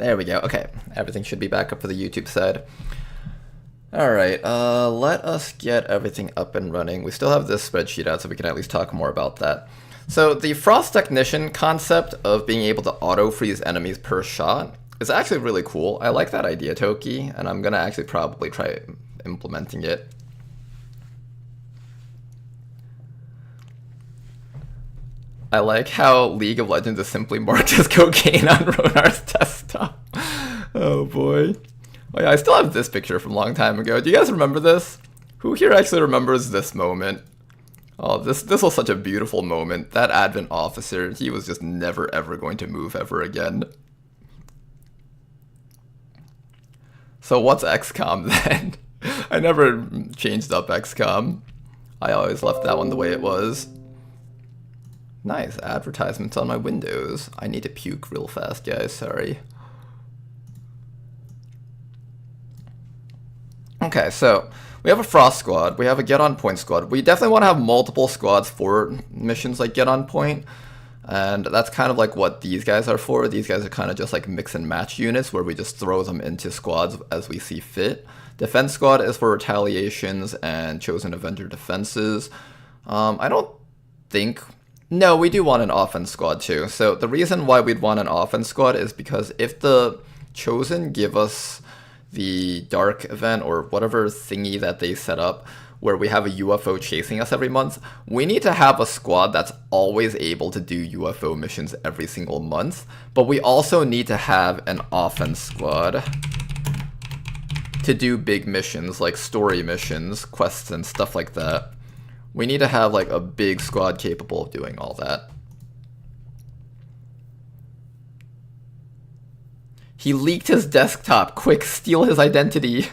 There we go. Okay, everything should be back up for the YouTube side. Alright, let us get everything up and running. We still have this spreadsheet out, so we can at least talk more about that. So the Frost Technician concept of being able to auto-freeze enemies per shot is actually really cool. I like that idea, Toki, and I'm gonna actually probably try implementing it. I like how League of Legends is simply marked as cocaine on Ronar's desktop. Oh boy. Oh yeah, I still have this picture from a long time ago. Do you guys remember this? Who here actually remembers this moment? Oh, this was such a beautiful moment. That Advent officer, he was just never ever going to move ever again. So what's XCOM then? I never changed up XCOM. I always left that one the way it was. Nice, advertisements on my windows. I need to puke real fast, guys, sorry. Okay, so we have a Frost squad, we have a Get On Point squad. We definitely want to have multiple squads for missions like Get On Point, and that's kind of like what these guys are for. These guys are kind of just like mix and match units where we just throw them into squads as we see fit. Defense squad is for retaliations and Chosen Avenger defenses. I don't think... No, we do want an offense squad too. So the reason why we'd want an offense squad is because if the Chosen give us the dark event or whatever thingy that they set up where we have a UFO chasing us every month, we need to have a squad that's always able to do UFO missions every single month, but we also need to have an offense squad to do big missions like story missions, quests, and stuff like that. We need to have like a big squad capable of doing all that. He leaked his desktop. Quick, steal his identity.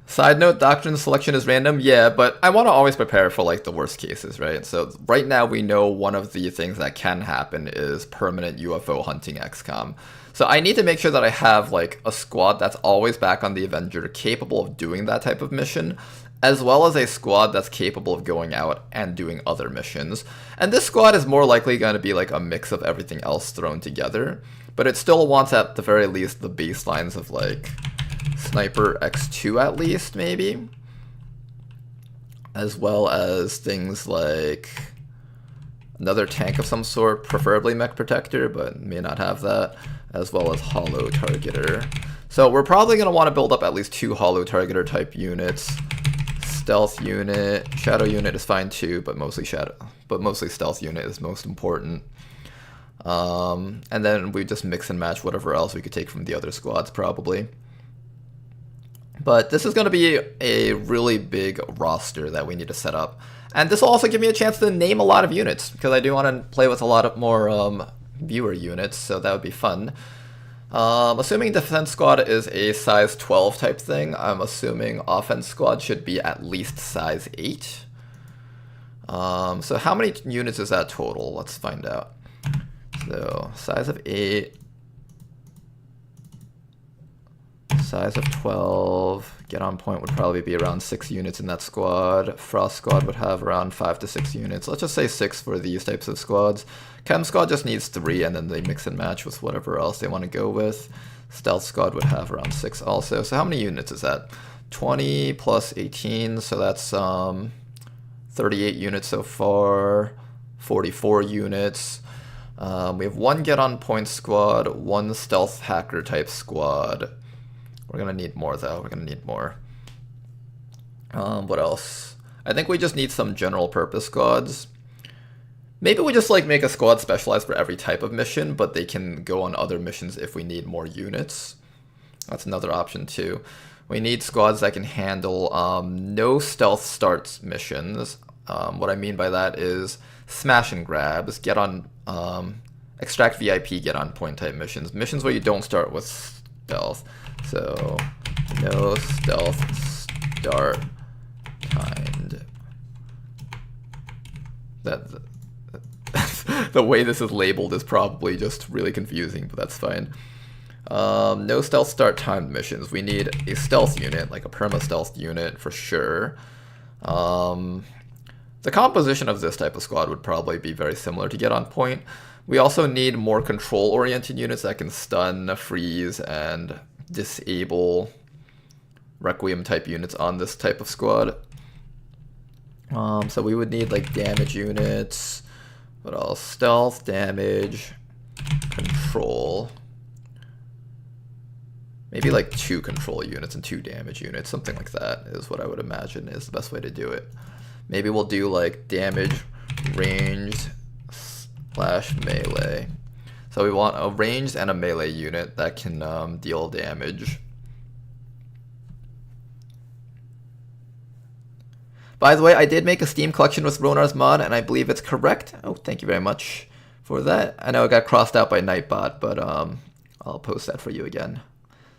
Side note, doctrine selection is random. Yeah, but I want to always prepare for like the worst cases, right? So right now we know one of the things that can happen is permanent UFO hunting XCOM. So I need to make sure that I have like a squad that's always back on the Avenger capable of doing that type of mission, as well as a squad that's capable of going out and doing other missions. And this squad is more likely going to be like a mix of everything else thrown together. But it still wants at the very least the baselines of like Sniper X2 at least, maybe. As well as things like another tank of some sort, preferably Mech Protector, but may not have that. As well as Hollow Targeter. So we're probably going to want to build up at least 2 Hollow Targeter type units. Stealth unit, Shadow unit is fine too, but mostly Stealth unit is most important. And then we just mix and match whatever else we could take from the other squads, probably. But this is going to be a really big roster that we need to set up. And this will also give me a chance to name a lot of units, because I do want to play with a lot of more viewer units, so that would be fun. Assuming defense squad is a size 12 type thing, I'm assuming offense squad should be at least size 8. So how many units is that total? Let's find out. So, size of 8, size of 12, Get On Point would probably be around 6 units in that squad. Frost squad would have around 5 to 6 units. Let's just say 6 for these types of squads. Chem squad just needs 3, and then they mix and match with whatever else they want to go with. Stealth squad would have around 6 also. So how many units is that? 20 plus 18, so that's 38 units so far, 44 units. We have 1 Get On Point squad, 1 Stealth Hacker type squad. We're going to need more though, we're going to need more. What else? I think we just need some general purpose squads. Maybe we just like make a squad specialized for every type of mission, but they can go on other missions if we need more units. That's another option too. We need squads that can handle no stealth starts missions. What I mean by that is smash and grabs, get on extract VIP, Get On Point type missions. Missions where you don't start with stealth. So no stealth start kind. The way this is labeled is probably just really confusing, but that's fine. No stealth start timed missions. We need a stealth unit, like a perma stealth unit for sure. The composition of this type of squad would probably be very similar to Get On Point, We also need more control-oriented units that can stun, freeze, and disable Requiem-type units on this type of squad. So we would need like damage units. What else? Stealth, damage, control. Maybe like 2 control units and 2 damage units, something like that is what I would imagine is the best way to do it. Maybe we'll do like damage, ranged, / melee. So we want a ranged and a melee unit that can deal damage. By the way, I did make a Steam collection with Ronar's mod, and I believe it's correct. Oh, thank you very much for that. I know it got crossed out by Nightbot, but I'll post that for you again.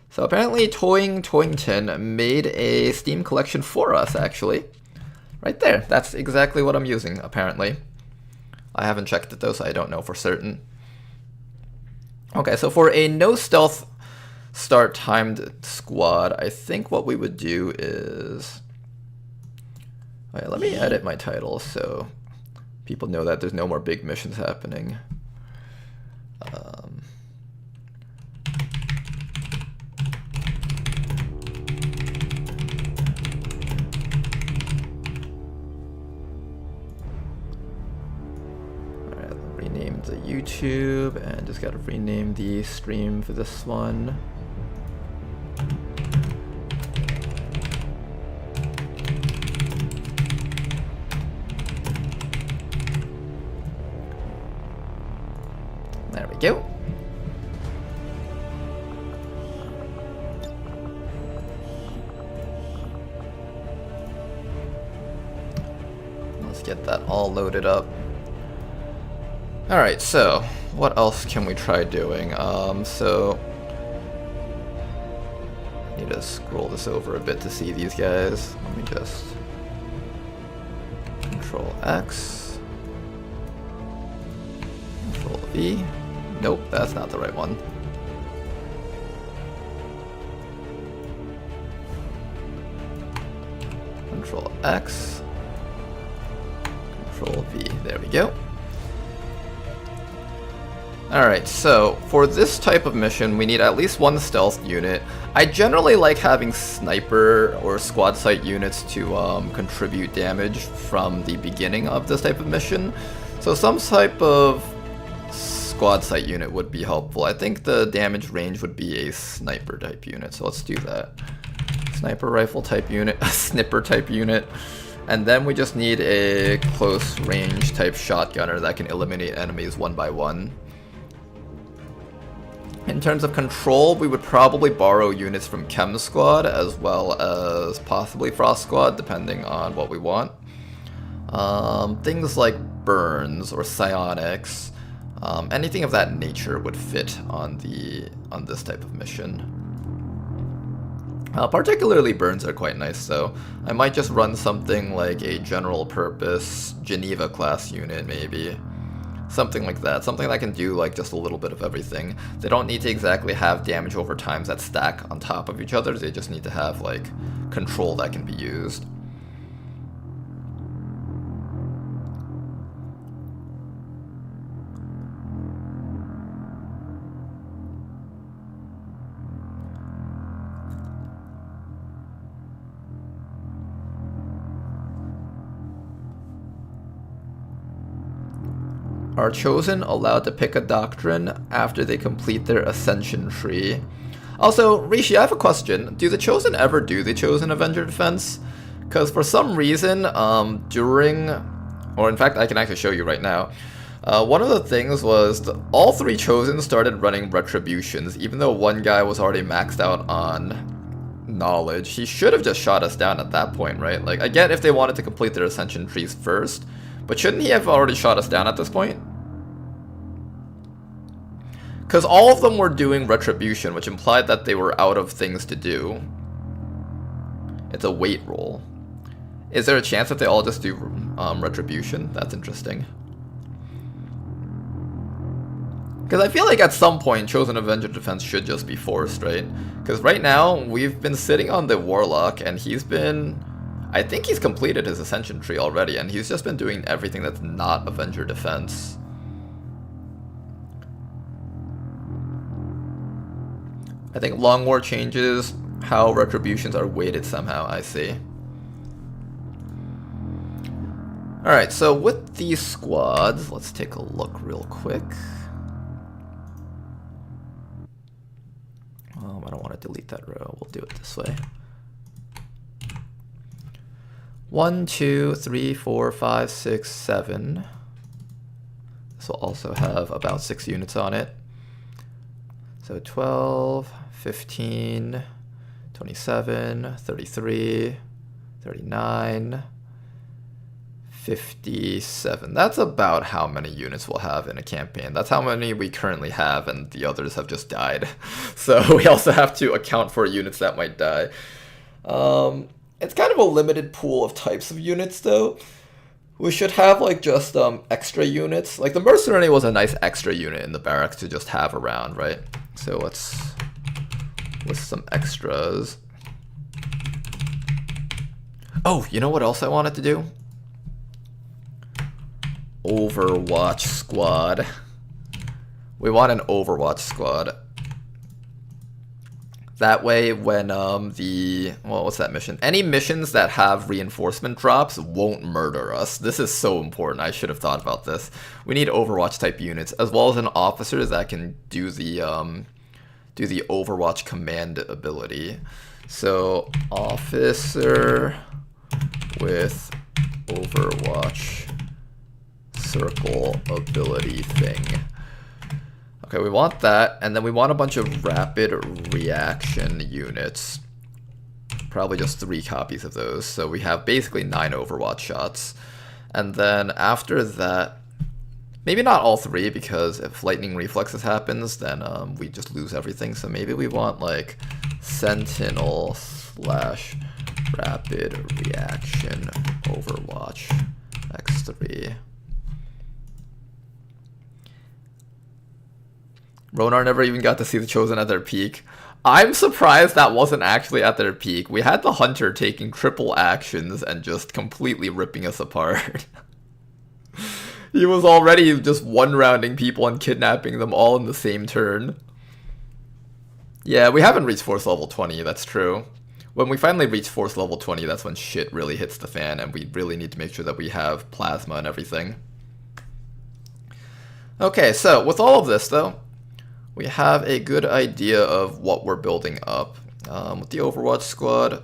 So apparently Toyington made a Steam collection for us, actually. Right there. That's exactly what I'm using, apparently. I haven't checked it though, so I don't know for certain. Okay, so for a no stealth start timed squad, I think what we would do is... Alright, let me edit my title so people know that there's no more big missions happening. Rename the YouTube and just gotta rename the stream for this one. There we go. Let's get that all loaded up. Alright, so what else can we try doing? So I need to scroll this over a bit to see these guys. Let me just Control X, Control V. Nope, that's not the right one. Control X, Control V. There we go. Alright, so for this type of mission, we need at least 1 stealth unit. I generally like having sniper or squad sight units to contribute damage from the beginning of this type of mission. So some type of squad sight unit would be helpful. I think the damage range would be a sniper type unit, so let's do that. Sniper rifle type unit, a snipper type unit. And then we just need a close range type shotgunner that can eliminate enemies one by one. In terms of control, we would probably borrow units from Chem Squad as well as possibly Frost Squad, depending on what we want. Things like burns or psionics, anything of that nature would fit on this type of mission. Particularly burns are quite nice, so I might just run something like a general purpose Geneva class unit maybe. Something like that. Something that can do like just a little bit of everything. They don't need to exactly have damage over times that stack on top of each other. They just need to have like control that can be used. Are Chosen allowed to pick a doctrine after they complete their ascension tree? Also, Rishi, I have a question. Do the Chosen ever do the Chosen Avenger defense? Because for some reason, or in fact I can actually show you right now, one of the things was all 3 Chosen started running retributions, even though one guy was already maxed out on knowledge. He should have just shot us down at that point, right? Like, I get if they wanted to complete their ascension trees first, but shouldn't he have already shot us down at this point? Because all of them were doing retribution, which implied that they were out of things to do. It's a wait roll. Is there a chance that they all just do retribution? That's interesting. Because I feel like at some point Chosen Avenger defense should just be forced, right? Because right now we've been sitting on the Warlock and he's been... I think he's completed his Ascension tree already, and he's just been doing everything that's not Avenger defense. I think Long War changes how retributions are weighted somehow, I see. Alright, so with these squads, let's take a look real quick. I don't want to delete that row, we'll do it this way. 1, 2, 3, 4, 5, 6, 7. This will also have about 6 units on it. So 12, 15, 27, 33, 39, 57. That's about how many units we'll have in a campaign. That's how many we currently have, and the others have just died. So we also have to account for units that might die. It's kind of a limited pool of types of units, though. We should have, like, just extra units. Like, the Mercenary was a nice extra unit in the barracks to just have around, right? So let's list some extras. Oh, you know what else I wanted to do? Overwatch squad. We want an Overwatch squad. That way, when well, what's that mission? Any missions that have reinforcement drops won't murder us. This is so important. I should have thought about this. We need Overwatch type units, as well as an officer that can do the Overwatch command ability. So, officer with Overwatch circle ability thing. Okay, we want that, and then we want a bunch of rapid reaction units. Probably just 3 copies of those, so we have basically 9 Overwatch shots. And then after that, maybe not all 3, because if lightning reflexes happens, then we just lose everything. So maybe we want like Sentinel / rapid reaction Overwatch X3. Ronar never even got to see the Chosen at their peak. I'm surprised that wasn't actually at their peak. We had the Hunter taking triple actions and just completely ripping us apart. He was already just one-rounding people and kidnapping them all in the same turn. Yeah, we haven't reached Force level 20, that's true. When we finally reach Force level 20, that's when shit really hits the fan, and we really need to make sure that we have plasma and everything. Okay, so with all of this, though, we have a good idea of what we're building up with the Overwatch squad.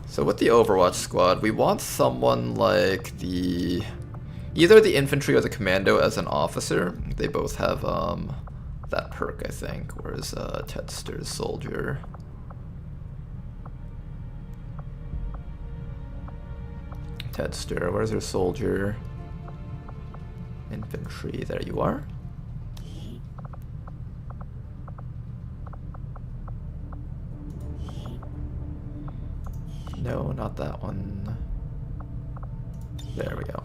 So with the Overwatch squad, we want someone like either the infantry or the commando as an officer. They both have that perk, I think. Where's Tedster's soldier? Tedster, where's your soldier? Infantry, there you are. No, not that one. There we go.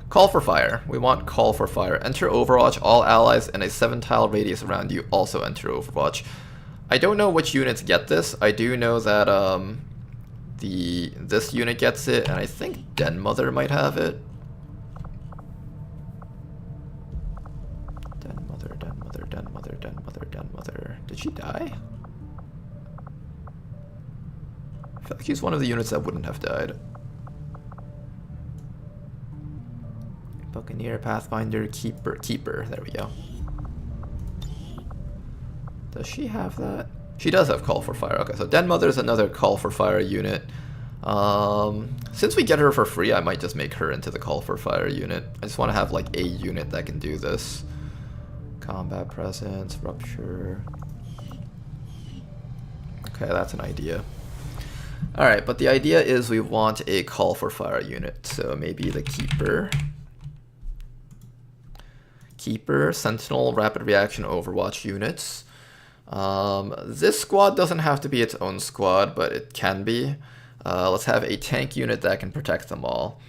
Call for fire. We want call for fire. Enter Overwatch. All allies in a 7-tile radius around you also enter Overwatch. I don't know which units get this. I do know that this unit gets it, and I think Den Mother might have it. Den Mother, Den Mother, Den Mother, Den Mother, Den Mother. Did she die? I feel like he's one of the units that wouldn't have died. Buccaneer, Pathfinder, Keeper. There we go. Does she have that? She does have Call for Fire. Okay, so Den Mother's another Call for Fire unit. Since we get her for free, I might just make her into the Call for Fire unit. I just want to have like a unit that can do this. Combat Presence, Rupture. Okay, that's an idea. Alright, but the idea is we want a Call for Fire unit, so maybe the Keeper. Keeper, Sentinel, Rapid Reaction, Overwatch units. This squad doesn't have to be its own squad, but it can be. Let's have a tank unit that can protect them all.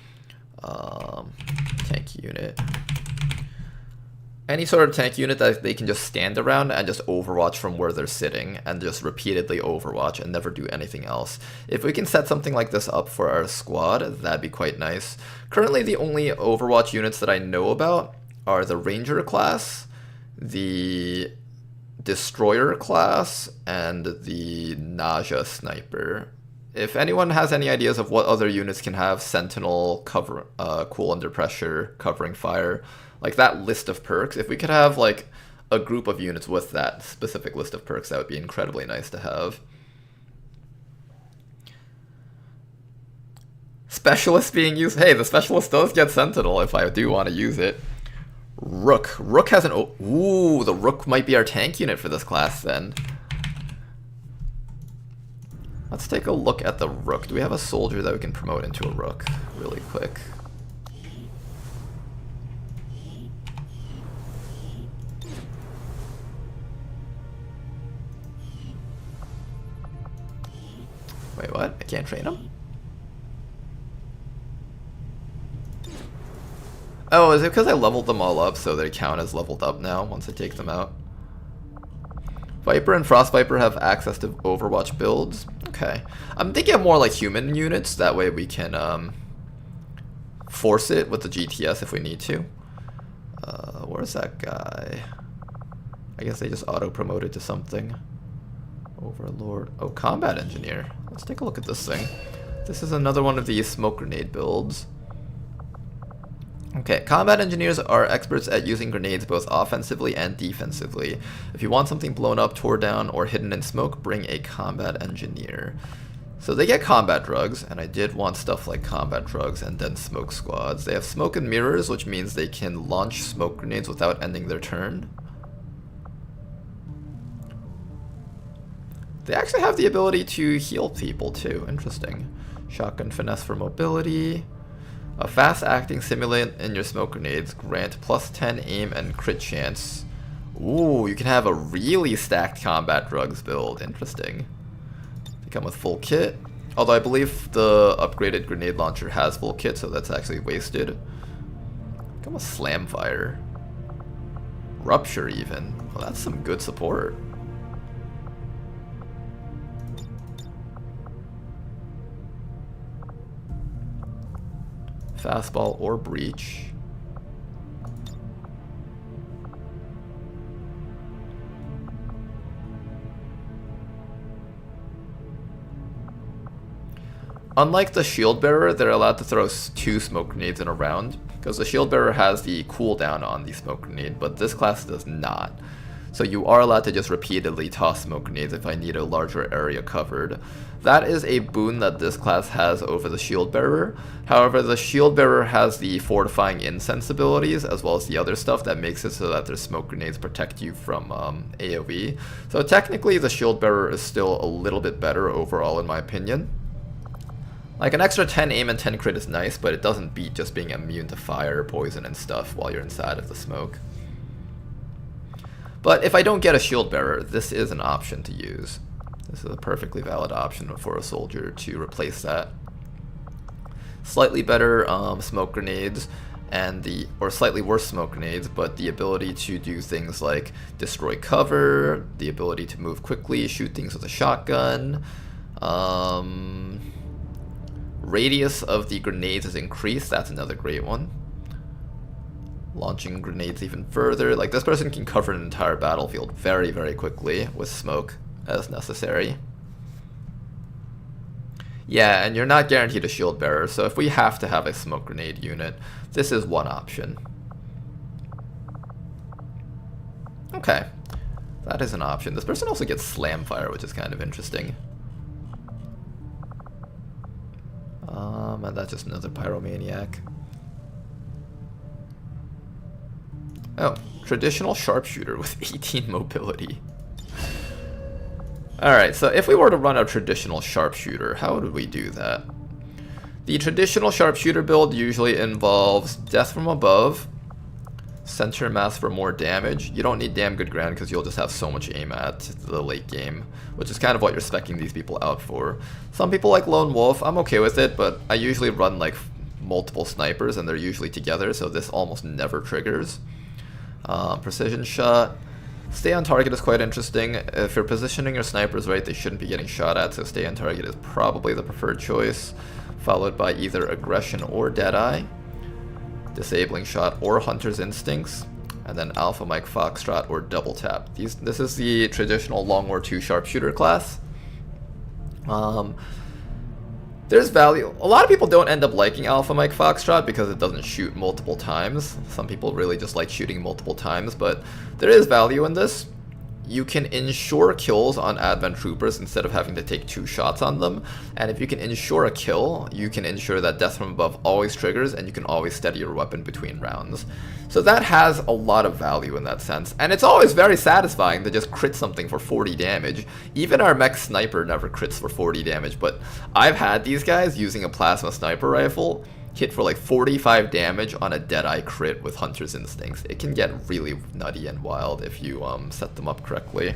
Tank unit. Any sort of tank unit that they can just stand around and just overwatch from where they're sitting and just repeatedly overwatch and never do anything else. If we can set something like this up for our squad, that'd be quite nice. Currently, the only Overwatch units that I know about are the Ranger class, the Destroyer class and the Nausea Sniper. If anyone has any ideas of what other units can have Sentinel, cover, cool under pressure, covering fire, like that list of perks, if we could have like a group of units with that specific list of perks, that would be incredibly nice to have. Specialist being used. Hey, the Specialist does get Sentinel if I do want to use it. Rook. Rook has an... Ooh, the Rook might be our tank unit for this class then. Let's take a look at the Rook. Do we have a soldier that we can promote into a Rook really quick? Wait, what? I can't train him? Oh, is it because I leveled them all up so they count as leveled up now once I take them out? Viper and Frost Viper have access to Overwatch builds. Okay. I'm thinking of more like human units. That way we can force it with the GTS if we need to. Where's that guy? I guess they just auto-promoted to something. Overlord. Oh, Combat Engineer. Let's take a look at this thing. This is another one of these smoke grenade builds. Okay, combat engineers are experts at using grenades both offensively and defensively. If you want something blown up, tore down, or hidden in smoke, bring a combat engineer. So they get combat drugs, and I did want stuff like combat drugs and then smoke squads. They have smoke and mirrors, which means they can launch smoke grenades without ending their turn. They actually have the ability to heal people too. Interesting. Shotgun finesse for mobility. A fast-acting simulant in your smoke grenades grant +10 aim and crit chance. Ooh, you can have a really stacked combat drugs build. Interesting. They come with full kit. Although I believe the upgraded grenade launcher has full kit, so that's actually wasted. They come with slam fire. Rupture even. Well, that's some good support. Fastball or breach. Unlike the shield bearer, they're allowed to throw 2 smoke grenades in a round, because the shield bearer has the cooldown on the smoke grenade, but this class does not. So you are allowed to just repeatedly toss smoke grenades if I need a larger area covered. That is a boon that this class has over the shield bearer. However, the shield bearer has the fortifying incense abilities as well as the other stuff that makes it so that their smoke grenades protect you from AoE. So technically the shield bearer is still a little bit better overall in my opinion. Like an extra 10 aim and 10 crit is nice, but it doesn't beat just being immune to fire, poison, and stuff while you're inside of the smoke. But if I don't get a shield bearer, this is an option to use. This is a perfectly valid option for a soldier to replace that. Slightly better smoke grenades or slightly worse smoke grenades, but the ability to do things like destroy cover, the ability to move quickly, shoot things with a shotgun. Radius of the grenades is increased. That's another great one. Launching grenades even further. Like, this person can cover an entire battlefield very, very quickly with smoke as necessary. Yeah, and you're not guaranteed a shield bearer, so if we have to have a smoke grenade unit, this is one option. Okay, that is an option. This person also gets slam fire, which is kind of interesting. And that's just another pyromaniac. Oh, traditional sharpshooter with 18 mobility. Alright, so if we were to run a traditional sharpshooter, how would we do that? The traditional sharpshooter build usually involves death from above, center mass for more damage. You don't need damn good ground because you'll just have so much aim at the late game, which is kind of what you're speccing these people out for. Some people like Lone Wolf. I'm okay with it, but I usually run like multiple snipers and they're usually together, so this almost never triggers. Precision shot. Stay on target is quite interesting. If you're positioning your snipers right, they shouldn't be getting shot at, so stay on target is probably the preferred choice, followed by either aggression or deadeye, disabling shot or hunter's instincts. and then Alpha Mike Foxtrot or Double Tap. This is the traditional Long War 2 sharpshooter class. There's value. A lot of people don't end up liking Alpha Mike Foxtrot because it doesn't shoot multiple times. Some people really just like shooting multiple times, but there is value in this. You can ensure kills on Advent Troopers instead of having to take 2 shots on them. And if you can ensure a kill, you can ensure that Death from Above always triggers and you can always steady your weapon between rounds. So that has a lot of value in that sense. And it's always very satisfying to just crit something for 40 damage. Even our mech sniper never crits for 40 damage, but I've had these guys using a plasma sniper rifle hit for like 45 damage on a Deadeye crit with Hunter's Instincts. It can get really nutty and wild if you set them up correctly.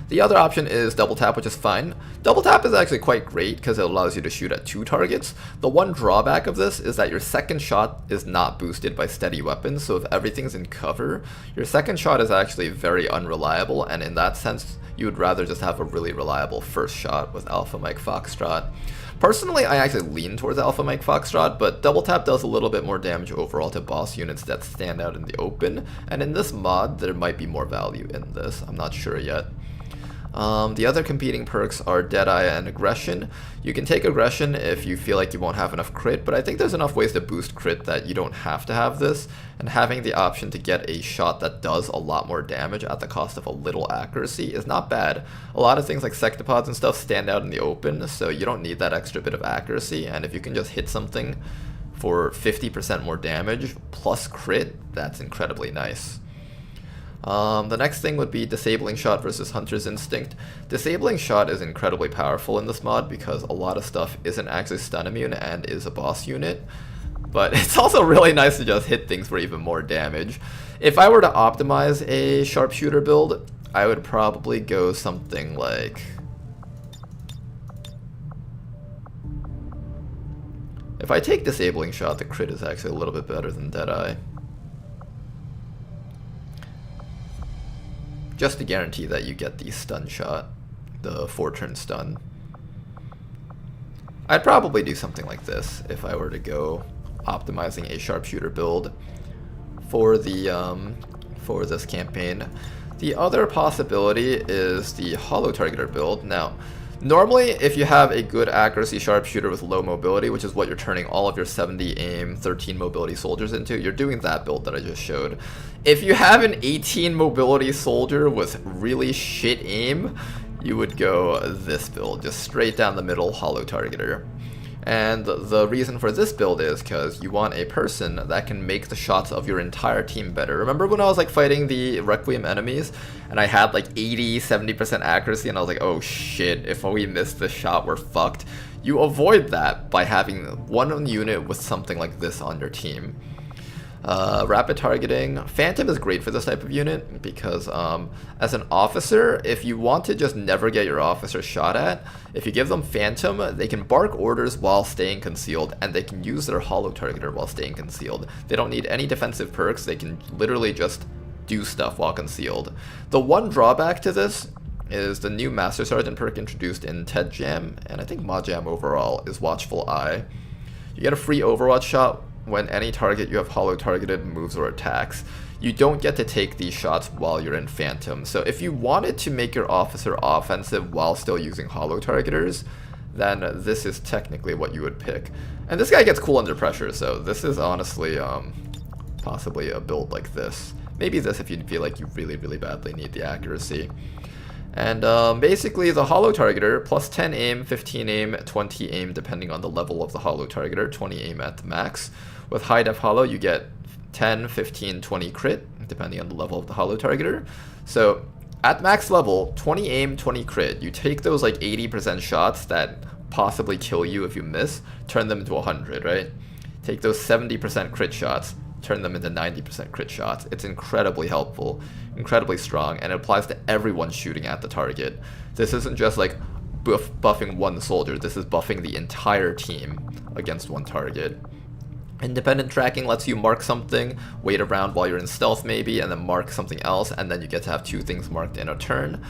The other option is Double Tap, which is fine. Double Tap is actually quite great because it allows you to shoot at 2 targets. The one drawback of this is that your second shot is not boosted by steady weapons, so if everything's in cover, your second shot is actually very unreliable, and in that sense, you would rather just have a really reliable first shot with Alpha Mike Foxtrot. Personally, I actually lean towards Alpha Mike Foxtrot, but Double Tap does a little bit more damage overall to boss units that stand out in the open, and in this mod, there might be more value in this. I'm not sure yet. The other competing perks are Deadeye and Aggression. You can take Aggression if you feel like you won't have enough crit, but I think there's enough ways to boost crit that you don't have to have this, and having the option to get a shot that does a lot more damage at the cost of a little accuracy is not bad. A lot of things like Sectopods and stuff stand out in the open, so you don't need that extra bit of accuracy, and if you can just hit something for 50% more damage plus crit, that's incredibly nice. The next thing would be Disabling Shot versus Hunter's Instinct. Disabling Shot is incredibly powerful in this mod because a lot of stuff isn't actually stun immune and is a boss unit. But it's also really nice to just hit things for even more damage. If I were to optimize a sharpshooter build, I would probably go something like... If I take Disabling Shot, the crit is actually a little bit better than Deadeye. Just to guarantee that you get the stun shot, the 4-turn stun. I'd probably do something like this if I were to go optimizing a sharpshooter build for the for this campaign. The other possibility is the Hollow Targeter build. Now, normally if you have a good accuracy sharpshooter with low mobility, which is what you're turning all of your 70 aim, 13 mobility soldiers into, you're doing that build that I just showed. If you have an 18 mobility soldier with really shit aim, you would go this build, just straight down the middle Hollow Targeter. And the reason for this build is because you want a person that can make the shots of your entire team better. Remember when I was like fighting the Requiem enemies and I had like 80-70% accuracy and I was like, oh shit, if we miss this shot, we're fucked. You avoid that by having one unit with something like this on your team. Rapid targeting. Phantom is great for this type of unit because as an officer, if you want to just never get your officer shot at, if you give them Phantom, they can bark orders while staying concealed, and they can use their Hollow Targeter while staying concealed. They don't need any defensive perks, they can literally just do stuff while concealed. The one drawback to this is the new Master Sergeant perk introduced in TED Jam, and I think Mod Jam overall, is Watchful Eye. You get a free Overwatch shot when any target you have hollow targeted moves or attacks. You don't get to take these shots while you're in Phantom. So if you wanted to make your officer offensive while still using hollow targeters, then this is technically what you would pick. And this guy gets cool under pressure, so this is honestly possibly a build like this. Maybe this if you feel like you really, really badly need the accuracy. And basically the Hollow Targeter, plus 10 aim, 15 aim, 20 aim, depending on the level of the Hollow Targeter, 20 aim at the max. With High Def Hollow, you get 10, 15, 20 crit, depending on the level of the Hollow Targeter. So at max level, 20 aim, 20 crit. You take those like 80% shots that possibly kill you if you miss, turn them into 100, right? Take those 70% crit shots, turn them into 90% crit shots. It's incredibly helpful, incredibly strong, and it applies to everyone shooting at the target. This isn't just like buffing one soldier, this is buffing the entire team against one target. Independent tracking lets you mark something, wait around while you're in stealth maybe, and then mark something else, and then you get to have two things marked in a turn.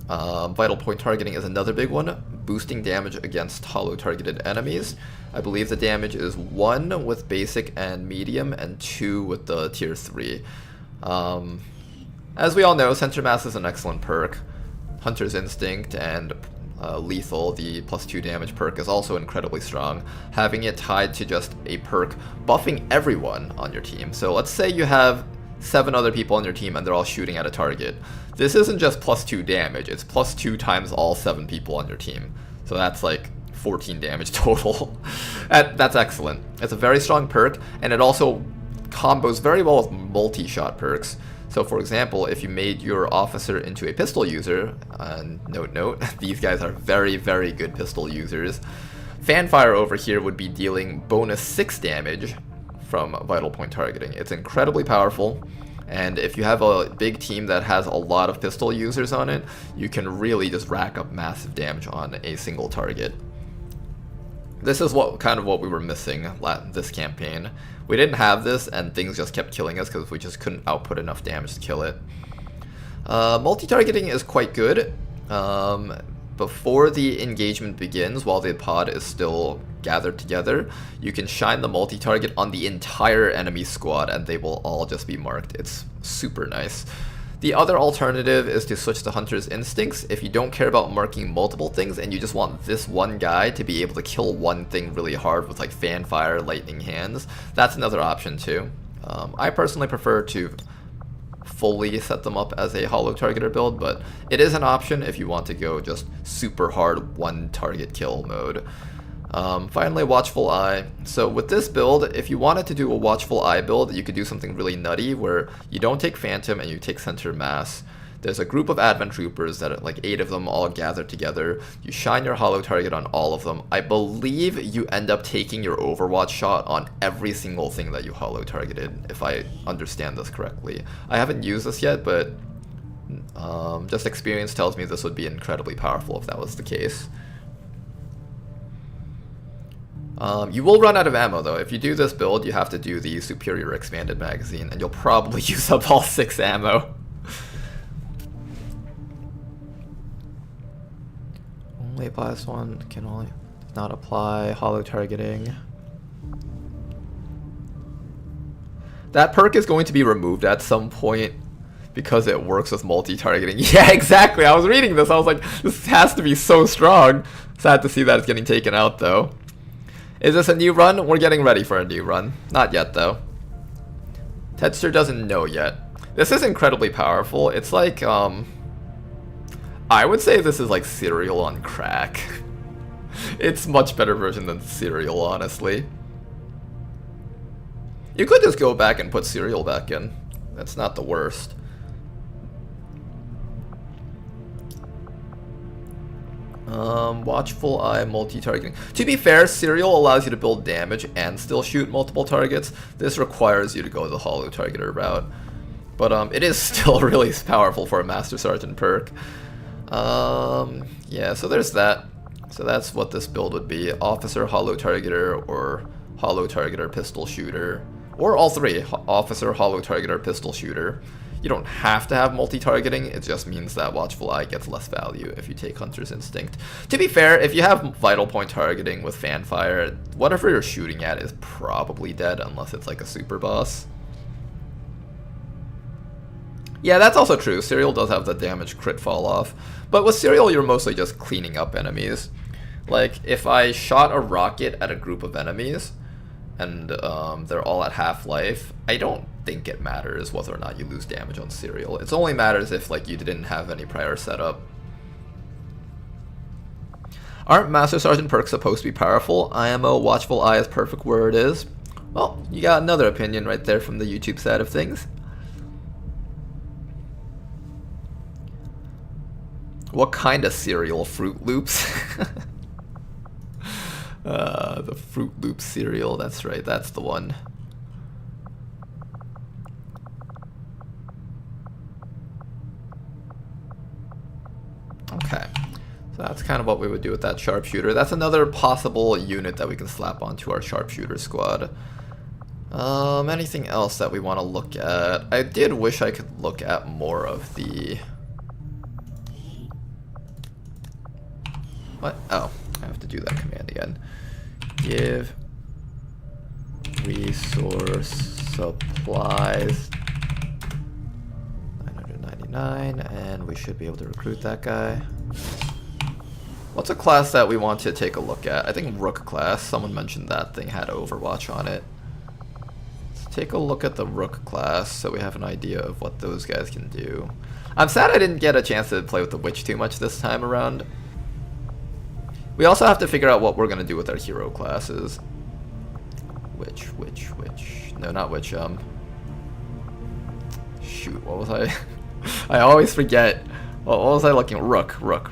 Vital point targeting is another big one. boosting damage against hollow targeted enemies. I believe the damage is 1 with basic and medium, and 2 with the tier 3. As we all know, Center Mass is an excellent perk. Hunter's Instinct and Lethal, the +2 damage perk, is also incredibly strong. Having it tied to just a perk buffing everyone on your team. So let's say you have 7 other people on your team and they're all shooting at a target. This isn't just +2 damage, it's +2 times all 7 people on your team. So that's like 14 damage total. That's excellent. It's a very strong perk, and it also combos very well with multi-shot perks. So for example, if you made your officer into a pistol user, and note, these guys are very, very good pistol users, Fanfire over here would be dealing bonus 6 damage from vital point targeting. It's incredibly powerful, and if you have a big team that has a lot of pistol users on it, you can really just rack up massive damage on a single target. This is kind of what we were missing this campaign. We didn't have this, and things just kept killing us because we just couldn't output enough damage to kill it. Multi-targeting is quite good. Before the engagement begins, while the pod is still gathered together, you can shine the multi-target on the entire enemy squad and they will all just be marked. It's super nice. The other alternative is to switch to Hunter's Instincts if you don't care about marking multiple things and you just want this one guy to be able to kill one thing really hard with like Fanfire, Lightning Hands. That's another option too. I personally prefer to fully set them up as a hollow targeter build, but it is an option if you want to go just super hard one target kill mode. Finally, Watchful Eye. So with this build, if you wanted to do a Watchful Eye build, you could do something really nutty where you don't take Phantom and you take Center Mass. There's a group of Advent Troopers that are like 8 of them all gathered together. You shine your hollow target on all of them. I believe you end up taking your Overwatch shot on every single thing that you hollow targeted, if I understand this correctly. I haven't used this yet, but just experience tells me this would be incredibly powerful if that was the case. You will run out of ammo though. If you do this build, you have to do the Superior Expanded Magazine, and you'll probably use up all 6 ammo. Only +1 can only not apply hollow targeting. That perk is going to be removed at some point because it works with multi-targeting. Yeah, exactly. I was reading this. I was like, this has to be so strong. Sad to see that it's getting taken out though. Is this a new run? We're getting ready for a new run. Not yet though. Tedster doesn't know yet. This is incredibly powerful. It's like, I would say this is like Serial on crack. It's a much better version than Serial, honestly. You could just go back and put Serial back in. That's not the worst. Watchful Eye, multi-targeting. To be fair, Serial allows you to build damage and still shoot multiple targets. This requires you to go the hollow targeter route. But it is still really powerful for a Master Sergeant perk. Yeah, so there's that. So that's what this build would be. Officer, hollow targeter, or hollow targeter, pistol shooter. Or all 3. Officer, hollow targeter, pistol shooter. You don't have to have multi-targeting, it just means that Watchful Eye gets less value if you take Hunter's Instinct. To be fair, if you have vital point targeting with Fanfire, whatever you're shooting at is probably dead unless it's like a super boss. Yeah, that's also true. Serial does have the damage crit fall off. But with Serial, you're mostly just cleaning up enemies. Like, if I shot a rocket at a group of enemies, and they're all at half-life, I don't think it matters whether or not you lose damage on Serial. It only matters if like you didn't have any prior setup. Aren't Master Sergeant perks supposed to be powerful? IMO Watchful Eye is perfect where it is. Well, you got another opinion right there from the YouTube side of things. What kind of cereal? Fruit Loops? The Fruit Loops cereal, that's right, that's the one. Okay, so that's kind of what we would do with that sharpshooter. That's another possible unit that we can slap onto our sharpshooter squad. Anything else that we want to look at? I did wish I could look at more of the... What? Oh, I have to do that command again. Give resource supplies 999, and we should be able to recruit that guy. What's a class that we want to take a look at? I think Rook class. Someone mentioned that thing had Overwatch on it. Let's take a look at the Rook class so we have an idea of what those guys can do. I'm sad I didn't get a chance to play with the Witch too much this time around. We also have to figure out what we're going to do with our hero classes. Witch. No, not Witch. Shoot, what was I? I always forget. What was I looking? Rook. Rook.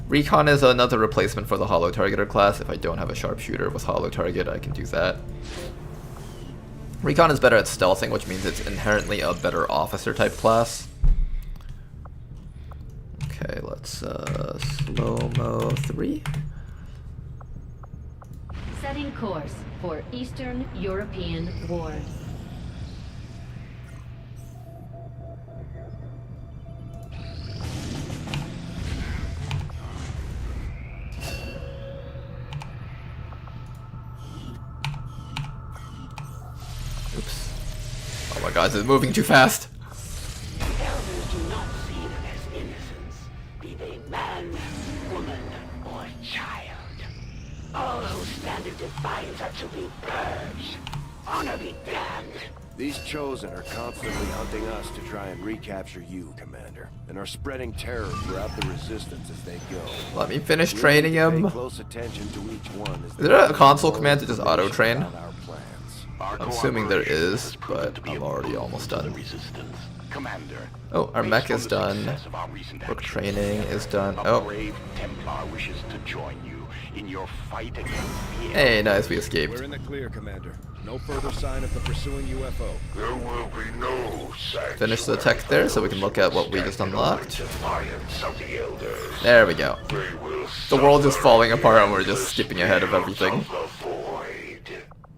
Recon is another replacement for the Hollow Targeter class. If I don't have a sharpshooter with Hollow Target, I can do that. Recon is better at stealthing, which means it's inherently a better officer type class. Okay, let's slow-mo 3. Setting course for Eastern European Wars. Oops. Oh my god, this is moving too fast. The elders do not see them as innocents, be they man, woman, or child. All who stand in defiance are to be purged. Honor be damned. These Chosen are constantly hunting us to try and recapture you, Commander, and are spreading terror throughout the Resistance as they go. Let me finish training him. Pay close attention to each one as Is there a console command to just auto-train? our plans. I'm assuming there is, but I'm already almost done. Commander. Oh, our mech is done. Rook training is done. Oh. Brave Templar wishes to join you in your fight against the Hey, nice, we escaped. We're in the clear, Commander. No further sign of the pursuing UFO. There will be no signs. Finish the tech there so we can look at what we just unlocked. Defiance of the elders. There we go. They will The world is falling apart and we're just skipping ahead of everything.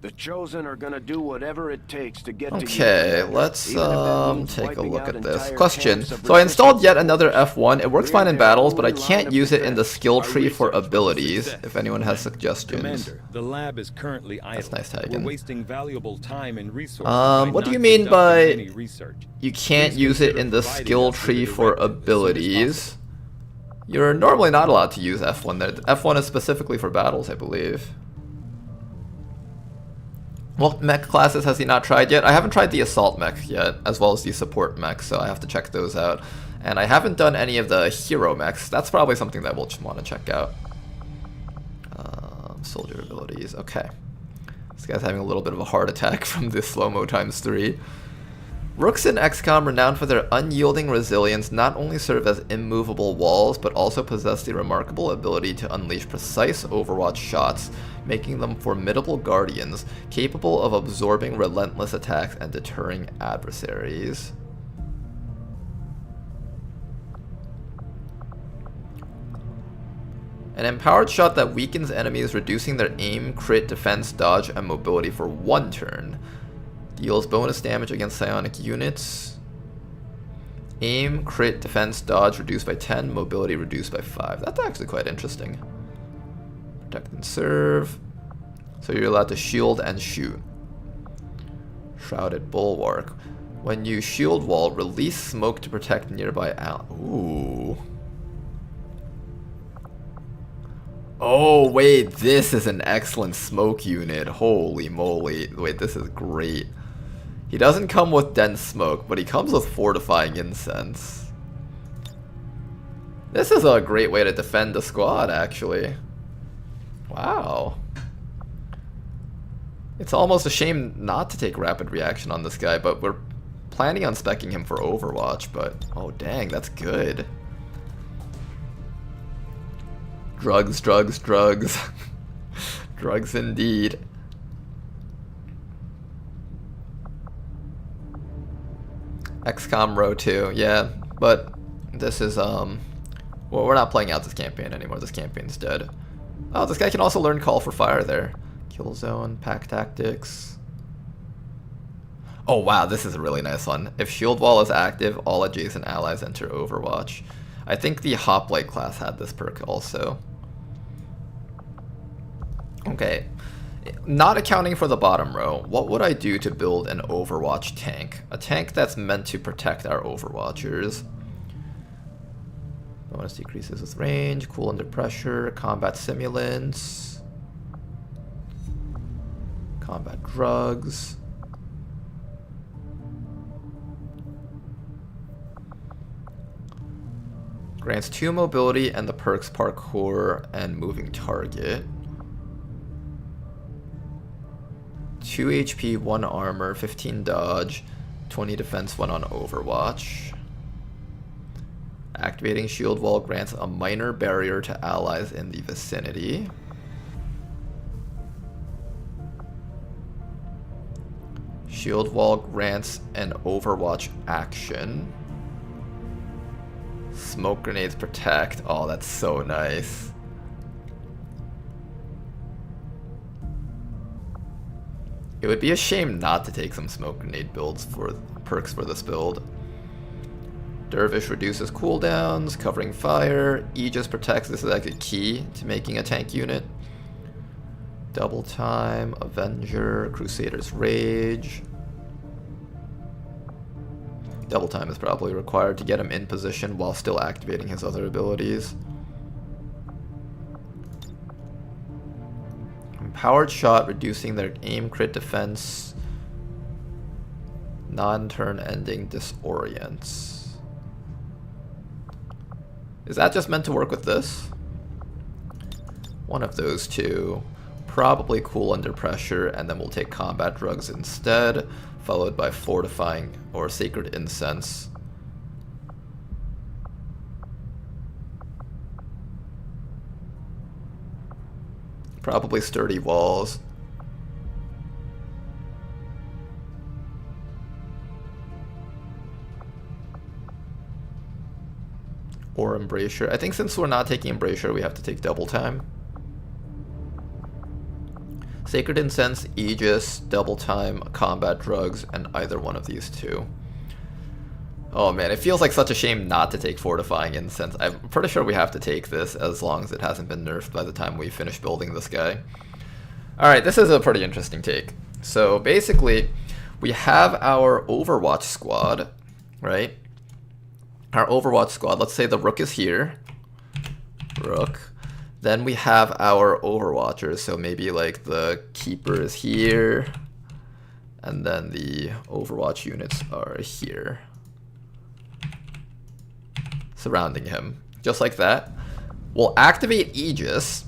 The Chosen are gonna do whatever it takes to get to you. Okay, let's Even if that means take a wiping look out at this. entire Question. camps of So I installed yet another resistance. F1. It works fine in We're the battles, but I only line can't of use it in the defense. skill Our tree for research abilities. process. If anyone has suggestions. Commander, the lab is currently idle. That's nice, Tigan. We're wasting valuable time and resources. What do by you not mean conducting by any research. you can't Please use it consider in the providing skill us with a tree for directive as soon as abilities? You're normally not allowed to use F1 there. F1 is specifically for battles, I believe. What mech classes has he not tried yet? I haven't tried the assault mech yet, as well as the support mech, so I have to check those out. And I haven't done any of the hero mechs. That's probably something that we'll just want to check out. Soldier abilities, okay. This guy's having a little bit of a heart attack from the slow-mo ×3. Rooks in XCOM, renowned for their unyielding resilience, not only serve as immovable walls, but also possess the remarkable ability to unleash precise Overwatch shots, making them formidable guardians, capable of absorbing relentless attacks and deterring adversaries. An empowered shot that weakens enemies, reducing their aim, crit, defense, dodge, and mobility for 1 turn. Deals bonus damage against psionic units. Aim, crit, defense, dodge reduced by 10, mobility reduced by 5. That's actually quite interesting. Protect and serve. So you're allowed to shield and shoot. Shrouded Bulwark. When you shield wall, release smoke to protect nearby Ooh. Oh, wait, this is an excellent smoke unit. Holy moly. Wait, this is great. He doesn't come with dense smoke, but he comes with fortifying incense. This is a great way to defend the squad, actually. Wow. It's almost a shame not to take rapid reaction on this guy, but we're planning on speccing him for Overwatch, but oh dang, that's good. Drugs, drugs, drugs. Drugs indeed. XCOM Row 2, yeah, but this is, well, we're not playing out this campaign anymore. This campaign's dead. Oh, this guy can also learn Call for Fire there. Kill Zone, Pack Tactics. Oh wow, this is a really nice one. If Shield Wall is active, all adjacent allies enter Overwatch. I think the Hoplite class had this perk also. Okay, not accounting for the bottom row, what would I do to build an Overwatch tank? A tank that's meant to protect our Overwatchers. Bonus decreases with range, cool under pressure, combat simulants, combat drugs. Grants 2 mobility and the perks parkour and moving target. 2 HP, 1 armor, 15 dodge, 20 defense when on Overwatch. Activating shield wall grants a minor barrier to allies in the vicinity. Shield wall grants an Overwatch action. Smoke grenades protect. Oh, that's so nice. It would be a shame not to take some smoke grenade builds for perks for this build. Dervish reduces cooldowns, covering fire. Aegis protects. This is like a key to making a tank unit. Double time, Avenger, Crusader's Rage. Double time is probably required to get him in position while still activating his other abilities. Empowered shot, reducing their aim crit defense. Non-turn ending disorients. Is that just meant to work with this? One of those two. Probably cool under pressure, and then we'll take combat drugs instead, followed by fortifying or sacred incense. Probably sturdy walls. Or embrasure. I think since we're not taking embrasure, we have to take double time. Sacred Incense, Aegis, double time, combat drugs, and either one of these two. Oh man, it feels like such a shame not to take Fortifying Incense. I'm pretty sure we have to take this as long as it hasn't been nerfed by the time we finish building this guy. Alright, this is a pretty interesting take. So basically, we have our Overwatch squad, right? Our Overwatch squad, let's say the Rook is here. Rook. Then we have our Overwatchers, so maybe like the Keeper is here. And then the Overwatch units are here. Surrounding him. Just like that. We'll activate Aegis,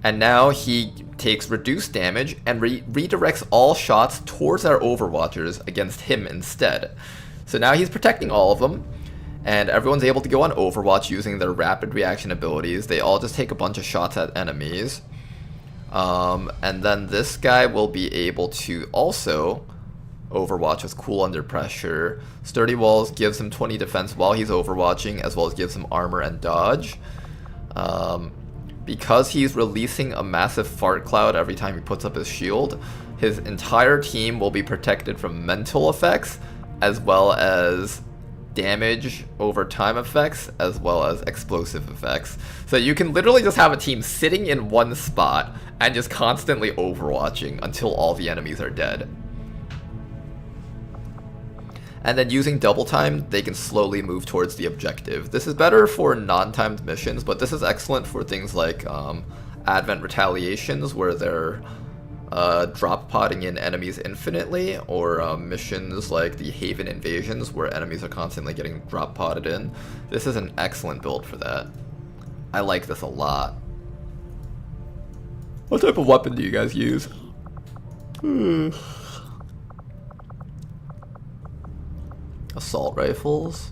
and now he takes reduced damage and redirects all shots towards our Overwatchers against him instead. So now he's protecting all of them. And everyone's able to go on Overwatch using their rapid reaction abilities. They all just take a bunch of shots at enemies. And then this guy will be able to also Overwatch with cool under pressure. Sturdy walls gives him 20 defense while he's overwatching, as well as gives him armor and dodge. Because he's releasing a massive fart cloud every time he puts up his shield, his entire team will be protected from mental effects, as well as damage over time effects, as well as explosive effects. So you can literally just have a team sitting in one spot and just constantly overwatching until all the enemies are dead. And then using double time, they can slowly move towards the objective. This is better for non-timed missions, but this is excellent for things like Advent Retaliations, where they're drop potting in enemies infinitely, or missions like the Haven Invasions, where enemies are constantly getting drop potted in. This is an excellent build for that. I like this a lot. What type of weapon do you guys use? Assault rifles.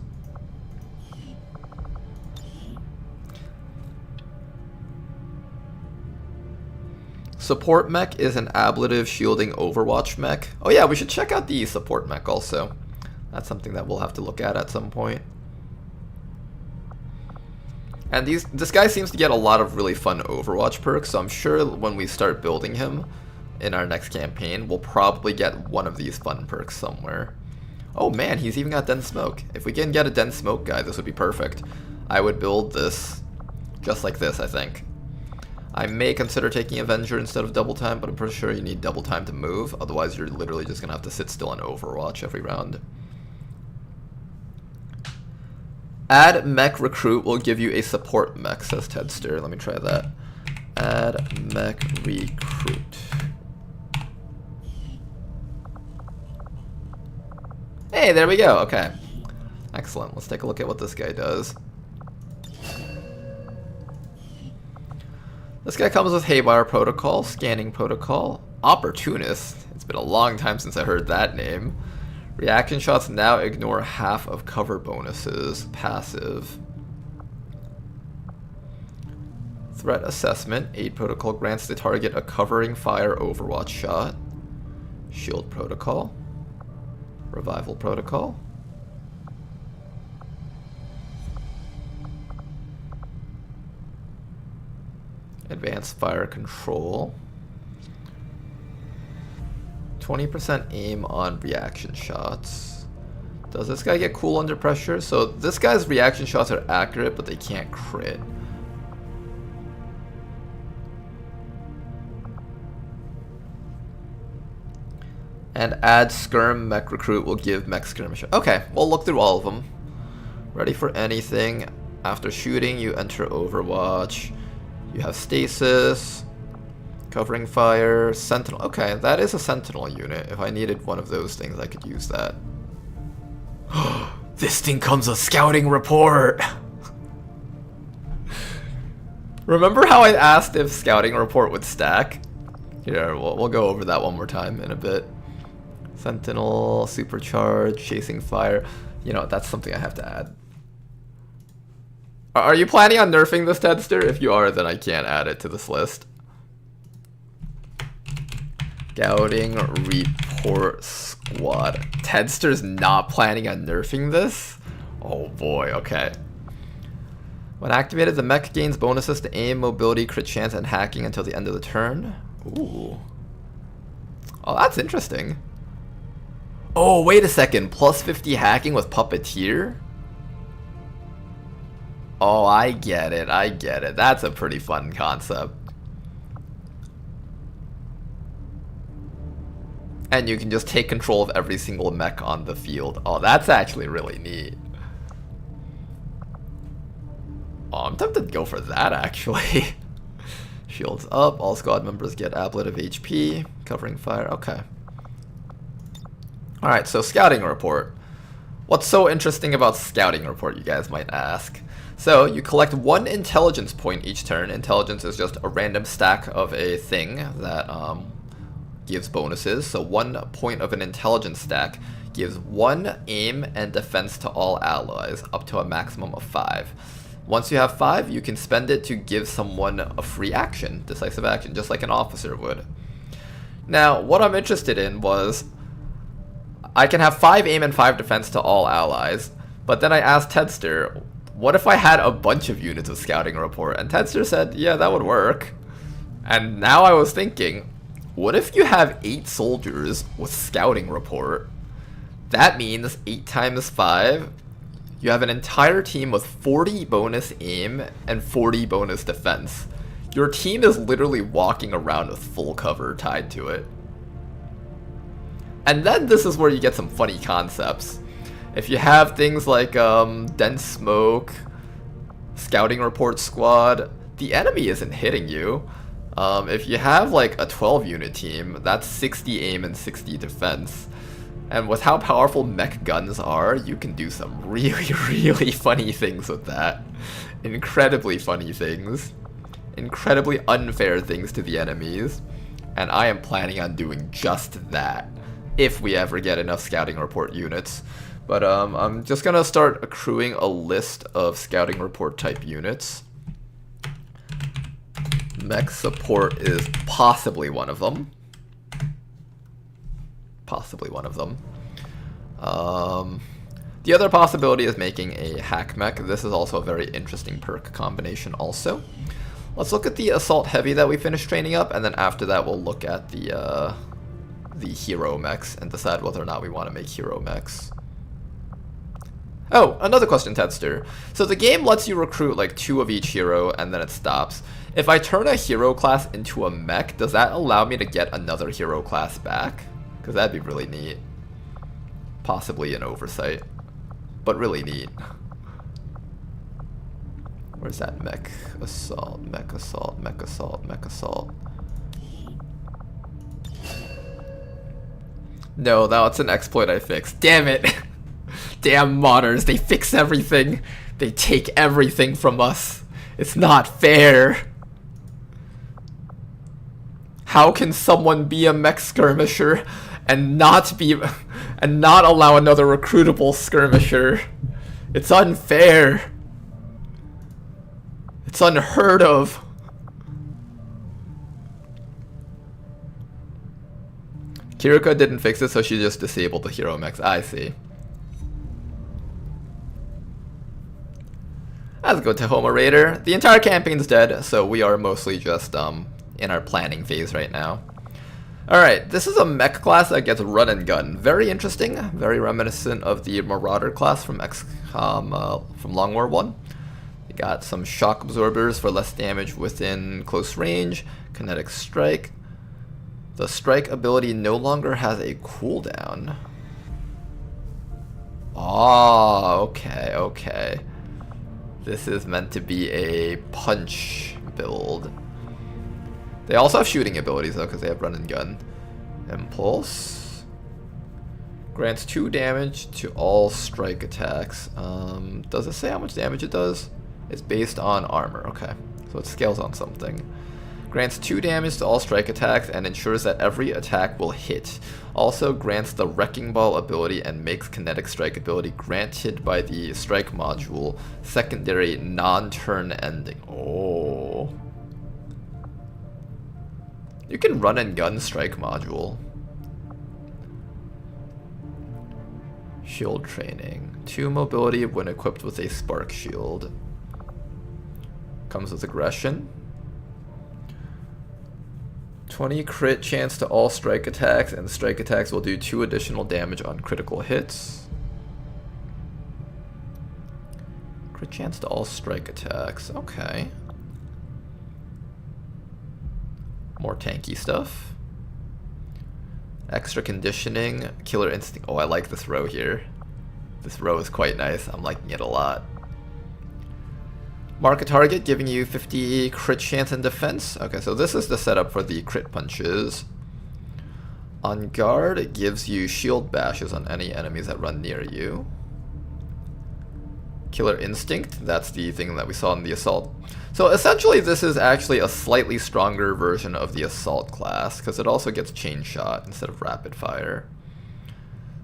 Support mech is an ablative shielding Overwatch mech. Oh yeah, we should check out the support mech also. That's something that we'll have to look at some point. And this guy seems to get a lot of really fun Overwatch perks, so I'm sure when we start building him in our next campaign, we'll probably get one of these fun perks somewhere. Oh man, he's even got Dense Smoke. If we can get a Dense Smoke guy, this would be perfect. I would build this just like this, I think. I may consider taking Avenger instead of double time, but I'm pretty sure you need double time to move. Otherwise, you're literally just gonna have to sit still and Overwatch every round. Add mech recruit will give you a support mech, says Tedster. Let me try that. Add mech recruit. Hey, there we go. Okay. Excellent. Let's take a look at what this guy does. This guy comes with Haywire Protocol, Scanning Protocol, Opportunist. It's been a long time since I heard that name. Reaction shots now ignore half of cover bonuses. Passive. Threat Assessment. Aid Protocol grants the target a covering fire Overwatch shot. Shield Protocol. Revival Protocol. Advanced Fire Control. 20% aim on reaction shots. Does this guy get cool under pressure? So this guy's reaction shots are accurate, but they can't crit. And add Skirm Mech Recruit will give Mech Skirmish. Okay, we'll look through all of them. Ready for anything. After shooting, you enter Overwatch. You have Stasis, Covering Fire, Sentinel. Okay, that is a Sentinel unit. If I needed one of those things, I could use that. This thing comes with Scouting Report! Remember how I asked if Scouting Report would stack? Here, we'll go over that one more time in a bit. Sentinel, Supercharge, Chasing Fire. You know, that's something I have to add. Are you planning on nerfing this, Tedster? If you are, then I can't add it to this list. Scouting Report Squad. Tedster's not planning on nerfing this? Oh boy, okay. When activated, the mech gains bonuses to aim, mobility, crit chance, and hacking until the end of the turn. Ooh. Oh, that's interesting. Oh, wait a second. Plus 50 hacking with Puppeteer? Oh, I get it. I get it. That's a pretty fun concept. And you can just take control of every single mech on the field. Oh, that's actually really neat. Oh, I'm tempted to go for that, actually. Shields up. All squad members get applet of HP. Covering fire. Okay. Alright, so Scouting Report. What's so interesting about Scouting Report, you guys might ask? So, you collect 1 intelligence point each turn. Intelligence is just a random stack of a thing that gives bonuses. So 1 point of an intelligence stack gives 1 aim and defense to all allies, up to a maximum of 5. Once you have 5, you can spend it to give someone a free action, decisive action, just like an officer would. Now, what I'm interested in was, I can have 5 aim and 5 defense to all allies, but then I asked Tedster, what if I had a bunch of units of Scouting Report? And Tedster said, yeah, that would work. And now I was thinking, what if you have 8 soldiers with Scouting Report? That means 8 times 5, you have an entire team with 40 bonus aim and 40 bonus defense. Your team is literally walking around with full cover tied to it. And then this is where you get some funny concepts. If you have things like dense smoke, Scouting Report Squad, the enemy isn't hitting you. If you have like a 12 unit team, that's 60 aim and 60 defense. And with how powerful mech guns are, you can do some really, really funny things with that. Incredibly funny things. Incredibly unfair things to the enemies. And I am planning on doing just that, if we ever get enough Scouting Report units. But I'm just gonna start accruing a list of Scouting Report type units. Mech Support is possibly one of them. Possibly one of them. The other possibility is making a hack mech. This is also a very interesting perk combination also. Let's look at the Assault Heavy that we finished training up, and then after that we'll look at the hero mechs and decide whether or not we want to make hero mechs. Oh, another question, Tedster. So the game lets you recruit like 2 of each hero and then it stops. If I turn a hero class into a mech, does that allow me to get another hero class back? Because that'd be really neat. Possibly an oversight, but really neat. Where's that mech assault, mech assault, mech assault, mech assault? No, that's an exploit I fixed. Damn it! Damn modders, they fix everything. They take everything from us. It's not fair. How can someone be a mech skirmisher and not allow another recruitable skirmisher? It's unfair. It's unheard of. Kiriko didn't fix it, so she just disabled the hero mechs. I see. Let's go to Homo Raider. The entire campaign's dead, so we are mostly just in our planning phase right now. Alright, this is a mech class that gets run and gun. Very interesting, very reminiscent of the Marauder class from XCOM, from Long War 1. You got some shock absorbers for less damage within close range, kinetic strike. The strike ability no longer has a cooldown. Ah, okay, okay. This is meant to be a punch build. They also have shooting abilities though, because they have run and gun. Impulse. Grants 2 damage to all strike attacks. Does it say how much damage it does? It's based on armor, okay. So it scales on something. Grants 2 damage to all strike attacks and ensures that every attack will hit. Also grants the Wrecking Ball ability and makes kinetic strike ability granted by the strike module secondary non-turn ending. Oh. You can run and gun strike module. Shield training. 2 mobility when equipped with a spark shield. Comes with aggression. 20 crit chance to all strike attacks, and strike attacks will do 2 additional damage on critical hits. Crit chance to all strike attacks, okay. More tanky stuff. Extra conditioning, killer instinct. Oh, I like this row here. This row is quite nice, I'm liking it a lot. Mark a target, giving you 50 crit chance and defense. Okay, so this is the setup for the crit punches. On guard, it gives you shield bashes on any enemies that run near you. Killer instinct, that's the thing that we saw in the assault. So essentially this is actually a slightly stronger version of the assault class, because it also gets chain shot instead of rapid fire.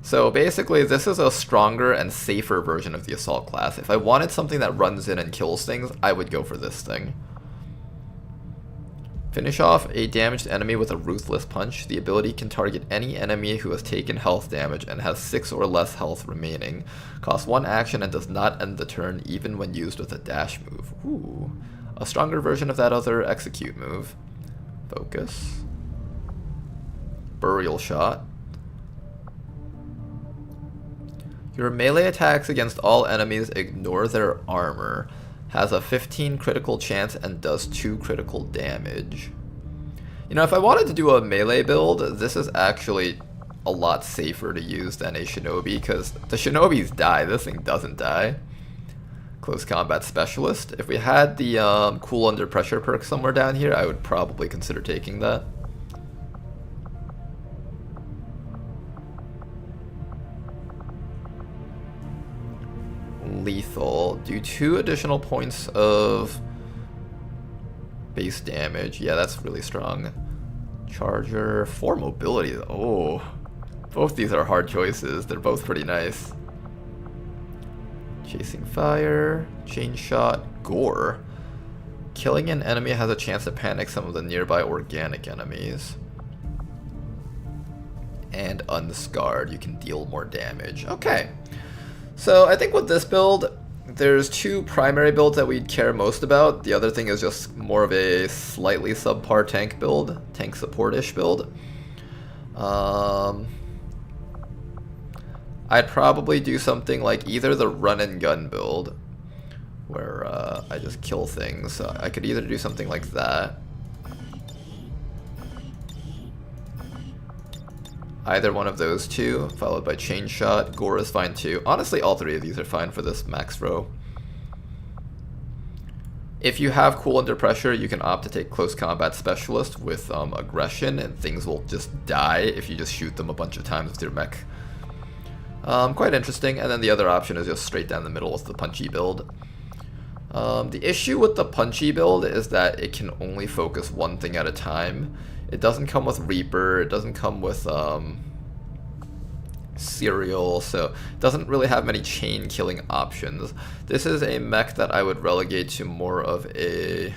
So basically this is a stronger and safer version of the assault class. If I wanted something that runs in and kills things, I would go for this thing. Finish off a damaged enemy with a ruthless punch. The ability can target any enemy who has taken health damage and has 6 or less health remaining. Costs 1 action and does not end the turn even when used with a dash move. Ooh, a stronger version of that other execute move. Focus. Burial shot. Your melee attacks against all enemies ignore their armor. Has a 15 critical chance and does 2 critical damage. You know, if I wanted to do a melee build, this is actually a lot safer to use than a shinobi, because the shinobis die, this thing doesn't die. Close combat specialist. If we had the cool under pressure perk somewhere down here, I would probably consider taking that. Lethal. Do 2 additional points of base damage. Yeah, that's really strong. Charger. 4 mobility. Oh, both these are hard choices. They're both pretty nice. Chasing fire. Chain shot. Gore. Killing an enemy has a chance to panic some of the nearby organic enemies. And unscarred. You can deal more damage. Okay. So I think with this build, there's 2 primary builds that we'd care most about. The other thing is just more of a slightly subpar tank build, tank support-ish build. I'd probably do something like either the run and gun build, where I just kill things. So I could either do something like that. Either one of those two, followed by chain shot. Gore is fine too. Honestly, all three of these are fine for this max row. If you have cool under pressure, you can opt to take close combat specialist with aggression, and things will just die if you just shoot them a bunch of times with your mech. Quite interesting. And then the other option is just straight down the middle with the punchy build. The issue with the punchy build is that it can only focus one thing at a time. It doesn't come with Reaper, it doesn't come with Serial, so it doesn't really have many chain killing options. This is a mech that I would relegate to more of a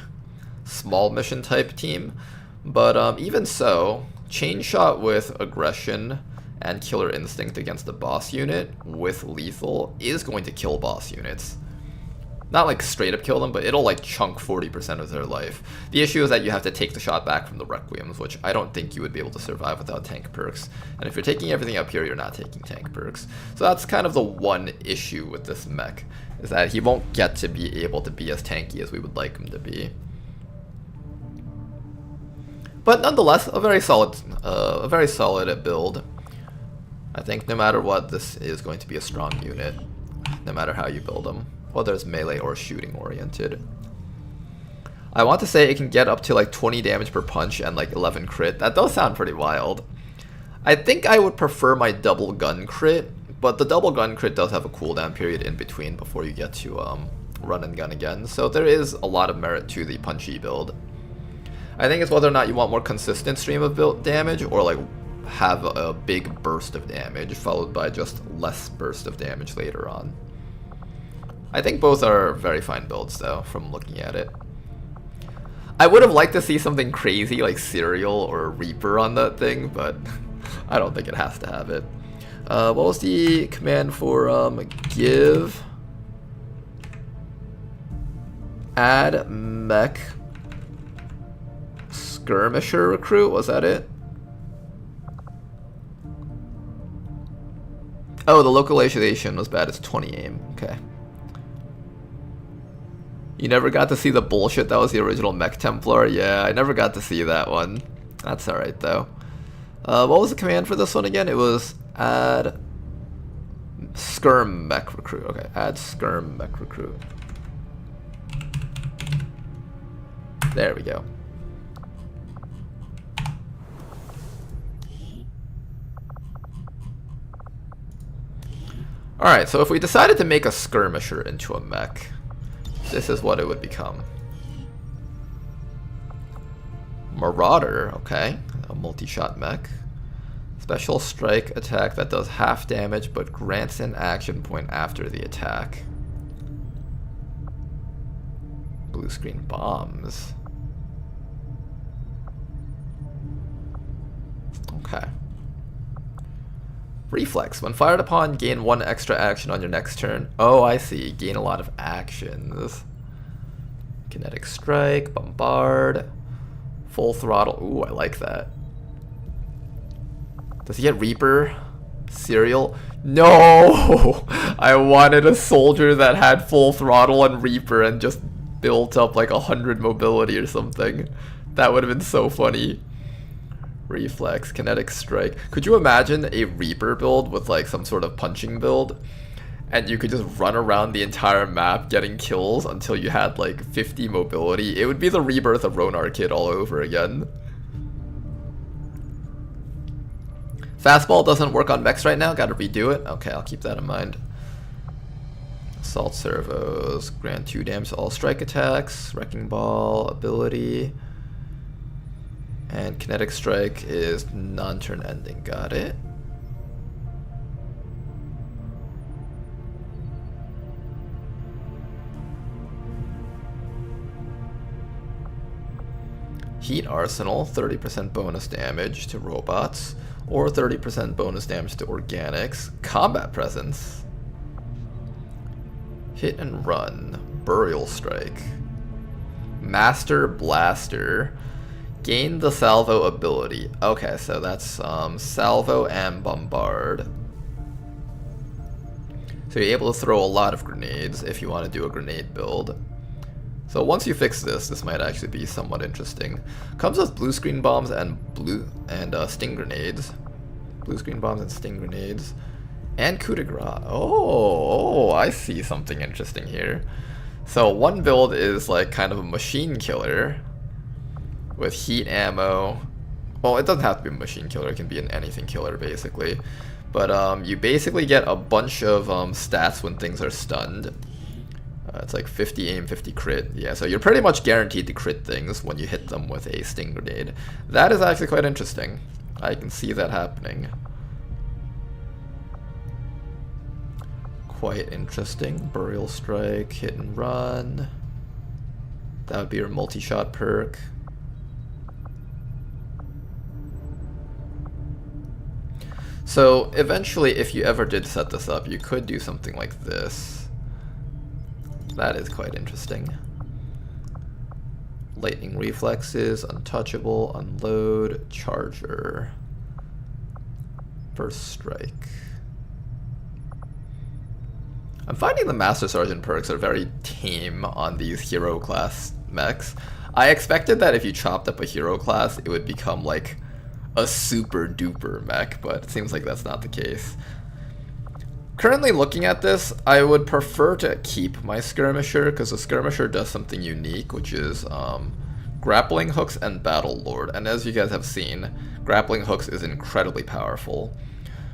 small mission type team, but even so, chain shot with aggression and killer instinct against the boss unit with lethal is going to kill boss units. Not like straight up kill them, but it'll like chunk 40% of their life. The issue is that you have to take the shot back from the Requiems, which I don't think you would be able to survive without tank perks. And if you're taking everything up here, you're not taking tank perks. So that's kind of the one issue with this mech, is that he won't get to be able to be as tanky as we would like him to be. But nonetheless, a very solid build. I think no matter what, this is going to be a strong unit, no matter how you build them. Whether it's melee or shooting oriented. I want to say it can get up to like 20 damage per punch and like 11 crit. That does sound pretty wild. I think I would prefer my double gun crit, but the double gun crit does have a cooldown period in between before you get to run and gun again. So there is a lot of merit to the punchy build. I think it's whether or not you want more consistent stream of build damage or like have a big burst of damage followed by just less burst of damage later on. I think both are very fine builds though, from looking at it. I would have liked to see something crazy like Serial or Reaper on that thing, but I don't think it has to have it. What was the command for give? Add mech skirmisher recruit, was that it? Oh, the localization was bad, it's 20 aim, okay. You never got to see the bullshit that was the original Mech Templar? Yeah, I never got to see that one. That's alright though. What was the command for this one again? It was add skirm mech recruit. Okay, add skirm mech recruit. There we go. Alright, so if we decided to make a skirmisher into a mech, this is what it would become. Marauder, okay. A multi-shot mech. Special strike attack that does half damage but grants an action point after the attack. Blue screen bombs. Okay. Reflex. When fired upon, gain 1 extra action on your next turn. Oh, I see. Gain a lot of actions. Kinetic strike, bombard, full throttle. Ooh, I like that. Does he get Reaper? Serial? No! I wanted a soldier that had full throttle and Reaper and just built up like 100 mobility or something. That would have been so funny. Reflex, kinetic strike. Could you imagine a Reaper build with like some sort of punching build? And you could just run around the entire map getting kills until you had like 50 mobility. It would be the rebirth of Ronar Kid all over again. Fastball doesn't work on mechs right now, gotta redo it. Okay, I'll keep that in mind. Assault servos, grant 2 damage to all strike attacks. Wrecking ball, ability. And kinetic strike is non-turn ending, got it. Heat Arsenal, 30% bonus damage to robots, or 30% bonus damage to organics. Combat Presence. Hit and Run, Burial Strike. Master Blaster. Gain the salvo ability. Okay, so that's salvo and bombard. So you're able to throw a lot of grenades if you want to do a grenade build. So once you fix this, this might actually be somewhat interesting. Comes with blue screen bombs and sting grenades. Blue screen bombs and sting grenades. And coup de grace. Oh, I see something interesting here. So one build is like kind of a machine killer with heat ammo. Well, it doesn't have to be a machine killer, it can be an anything killer basically. But you basically get a bunch of stats when things are stunned. It's like 50 aim, 50 crit. Yeah, so you're pretty much guaranteed to crit things when you hit them with a sting grenade. That is actually quite interesting. I can see that happening. Quite interesting. Burial strike, hit and run. That would be your multi-shot perk. So eventually, if you ever did set this up, you could do something like this. That is quite interesting. Lightning reflexes, untouchable, unload, charger, burst strike. I'm finding the Master Sergeant perks are very tame on these hero class mechs. I expected that if you chopped up a hero class, it would become like a super duper mech, but it seems like that's not the case. Currently looking at this, I would prefer to keep my skirmisher, because the skirmisher does something unique, which is grappling hooks and battle lord. And as you guys have seen, grappling hooks is incredibly powerful.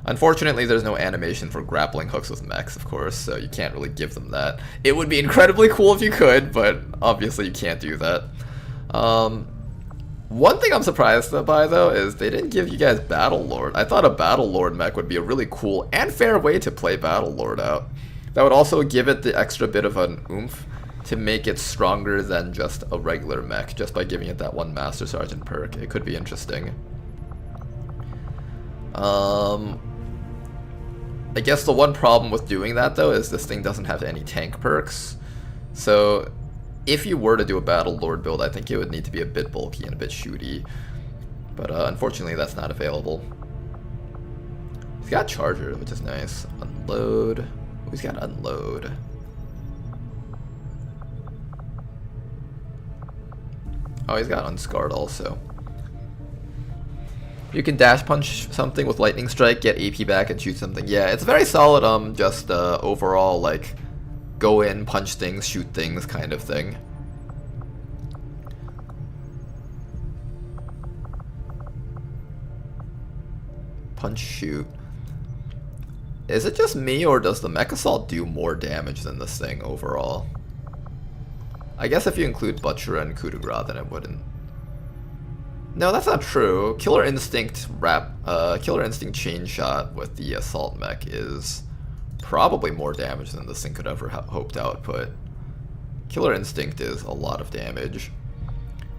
Unfortunately, there's no animation for grappling hooks with mechs, of course, so you can't really give them that. It would be incredibly cool if you could, but obviously you can't do that. One thing I'm surprised by, though, is they didn't give you guys Battle Lord. I thought a Battle Lord mech would be a really cool and fair way to play Battle Lord out. That would also give it the extra bit of an oomph to make it stronger than just a regular mech, just by giving it that one Master Sergeant perk. It could be interesting. I guess the one problem with doing that, though, is this thing doesn't have any tank perks. So if you were to do a Battle Lord build, I think it would need to be a bit bulky and a bit shooty. But unfortunately, that's not available. He's got Charger, which is nice. Unload. Oh, he's got Unload. Oh, he's got Unscarred also. You can dash punch something with Lightning Strike, get AP back, and shoot something. Yeah, it's very solid, just overall, like, go in, punch things, shoot things kind of thing. Punch, shoot. Is it just me, or does the Mech Assault do more damage than this thing overall? I guess if you include Butcher and Coup de Grace, then it wouldn't. No, that's not true. Killer Instinct Chain Shot with the Assault Mech is probably more damage than this thing could ever hope to output. Killer Instinct is a lot of damage.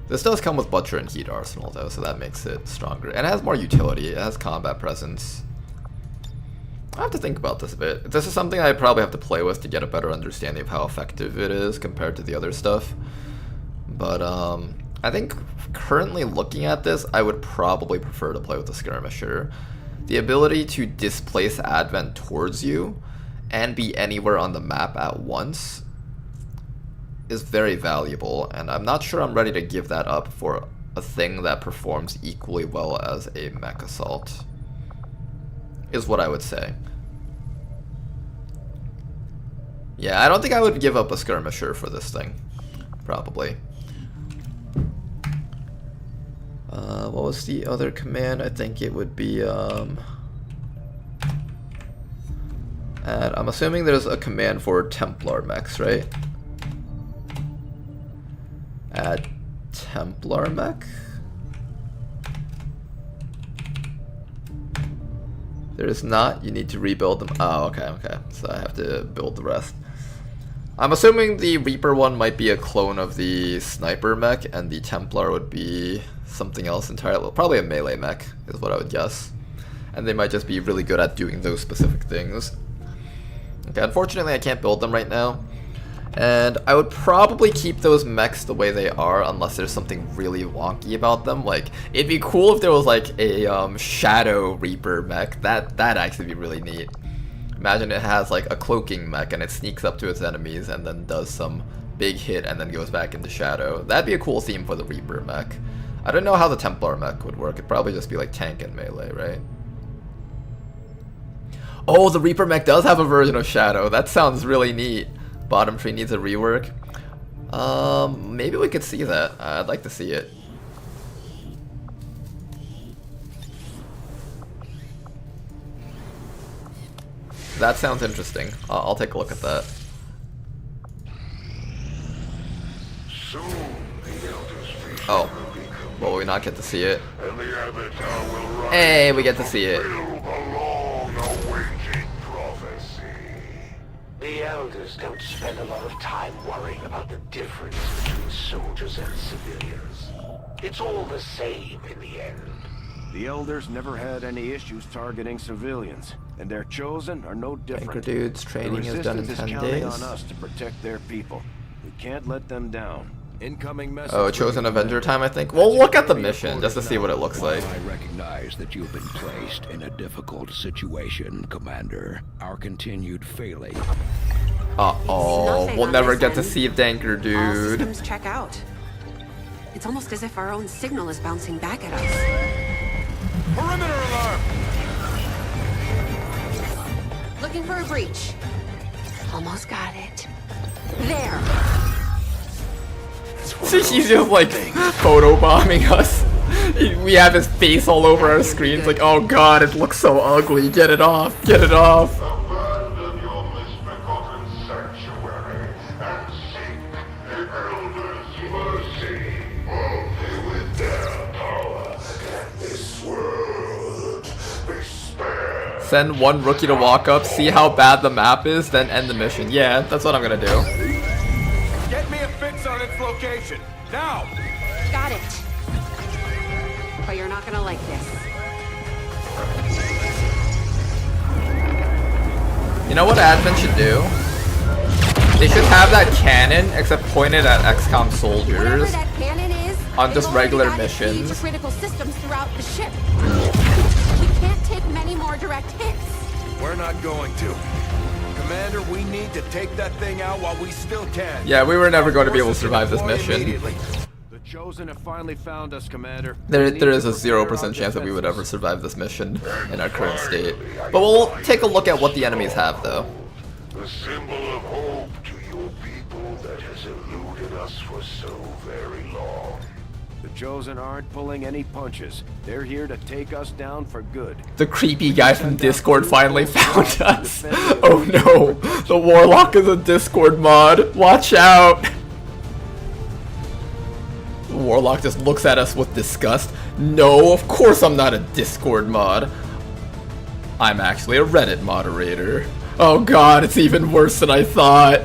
This does come with Butcher and Heat Arsenal, though, so that makes it stronger. And it has more utility. It has combat presence. I have to think about this a bit. This is something I probably have to play with to get a better understanding of how effective it is compared to the other stuff. But I think currently looking at this, I would probably prefer to play with the Skirmisher. The ability to displace Advent towards you and be anywhere on the map at once is very valuable, and I'm not sure I'm ready to give that up for a thing that performs equally well as a Mech Assault, is what I would say. Yeah, I don't think I would give up a Skirmisher for this thing, probably. What was the other command? I think it would be, I'm assuming there's a command for Templar mechs, right? Add Templar mech? There is not. You need to rebuild them. Oh, okay. So I have to build the rest. I'm assuming the Reaper one might be a clone of the Sniper mech, and the Templar would be something else entirely. Probably a melee mech is what I would guess. And they might just be really good at doing those specific things. Okay, unfortunately I can't build them right now. And I would probably keep those mechs the way they are unless there's something really wonky about them. Like, it'd be cool if there was like a Shadow Reaper mech. That'd actually be really neat. Imagine it has like a cloaking mech and it sneaks up to its enemies and then does some big hit and then goes back into shadow. That'd be a cool theme for the Reaper mech. I don't know how the Templar mech would work. It'd probably just be like tank and melee, right? Oh, the Reaper mech does have a version of shadow. That sounds really neat. Bottom tree needs a rework. Maybe we could see that. I'd like to see it. That sounds interesting. I'll take a look at that. Oh. Well, we not get to see it. Hey, we get to see it. The Elders don't spend a lot of time worrying about the difference between soldiers and civilians. It's all the same in the end. The Elders never had any issues targeting civilians, and their Chosen are no different. Anchor dudes, training is done in 10 counting days. on us to protect their people. We can't let them down. Incoming message. Oh, Chosen Avenger time, I think. We'll look at the mission just to see what it looks like. I recognize that you've been placed in a difficult situation, Commander. Our continued failing. Uh-oh, we'll never get to end. see the Anchor All dude. systems check out. It's almost as if our own signal is bouncing back at us. Perimeter alarm! Looking for a breach. Almost got it. There. He's just like photobombing us. We have his face all over our screens like, oh god, it looks so ugly. Get it off, get it off. Abandon your misbegotten sanctuary and seek the Elders' mercy. Only with their power can this world be spared. Send one rookie to walk up, see how bad the map is, then end the mission. Yeah, that's what I'm gonna do. Get me a fix on its location, now! Got it. But you're not gonna like this. You know what Advent should do? They should have that cannon, except pointed at XCOM Whatever soldiers. that cannon is, On just they've already regular got it keyed to missions. critical systems throughout the ship. We can't take many more direct hits. We're not going to. Commander, we need to take that thing out while we still can. Yeah, we were never going to be able to survive this mission. The Chosen have finally found us, Commander. There We need is to a prepare our 0% chance that we would defenses. ever survive this mission in our current state. But we'll take a look at what the enemies have, though. The symbol of hope to your people that has eluded us for so very long. The Chosen aren't pulling any punches. They're here to take us down for good. The creepy guy from Discord finally found us. Oh no, the Warlock is a Discord mod. Watch out. The Warlock just looks at us with disgust. No, of course I'm not a Discord mod. I'm actually a Reddit moderator. Oh god, it's even worse than I thought.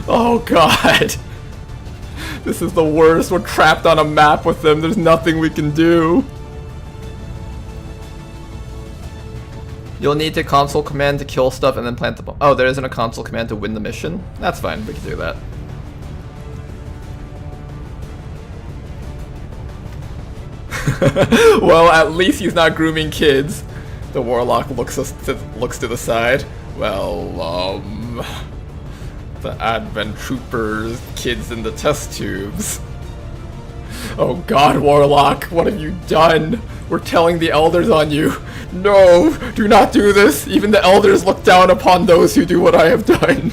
Oh god. This is the worst. We're trapped on a map with them. There's nothing we can do. You'll need to console command to kill stuff and then plant the bomb. Oh, there isn't a console command to win the mission? That's fine. We can do that. Well, at least he's not grooming kids. The Warlock looks to the side. Well, the Advent Troopers, kids in the test tubes. Oh god, Warlock, what have you done? We're telling the Elders on you. No, do not do this. Even the Elders look down upon those who do what I have done.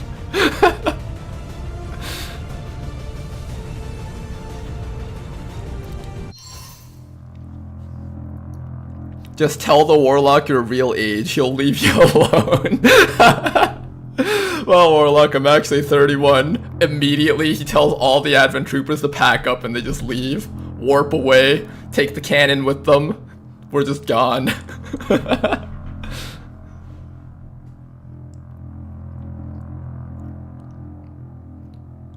Just tell the Warlock your real age. He'll leave you alone. Well, Warlock, I'm actually 31. Immediately, he tells all the Advent Troopers to pack up and they just leave. Warp away. Take the cannon with them. We're just gone.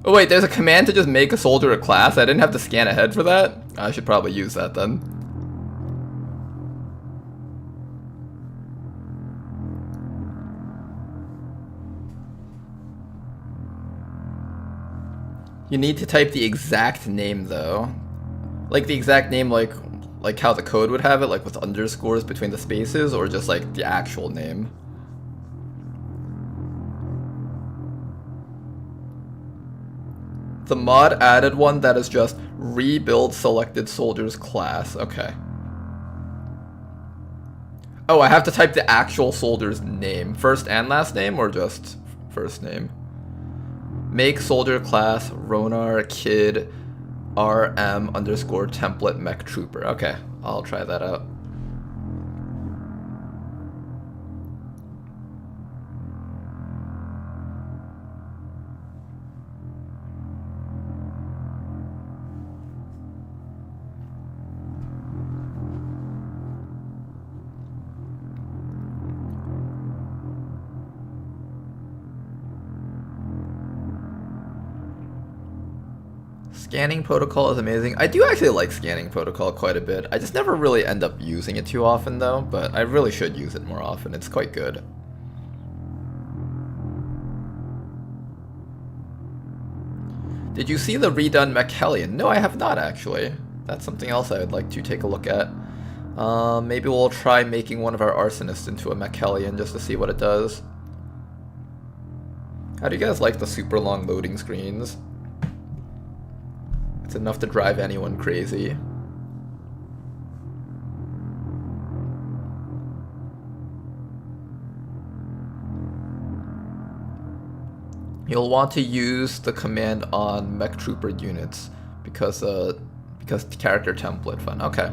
Oh wait, there's a command to just make a soldier a class? I didn't have to scan ahead for that? I should probably use that then. You need to type the exact name though. Like the exact name like how the code would have it, like with underscores between the spaces, or just like the actual name. The mod added one that is just rebuild selected soldiers class. Okay. Oh, I have to type the actual soldier's name. First and last name, or just first name? Make soldier class Ronar Kid RM underscore template mech trooper. Okay, I'll try that out. Scanning protocol is amazing. I do actually like scanning protocol quite a bit. I just never really end up using it too often though, but I really should use it more often. It's quite good. Did you see the redone Mechelian? No, I have not actually. That's something else I would like to take a look at. Maybe we'll try making one of our arsonists into a Mechelian just to see what it does. How do you guys like the super long loading screens? It's enough to drive anyone crazy. You'll want to use the command on mech trooper units because the character template fun. Okay.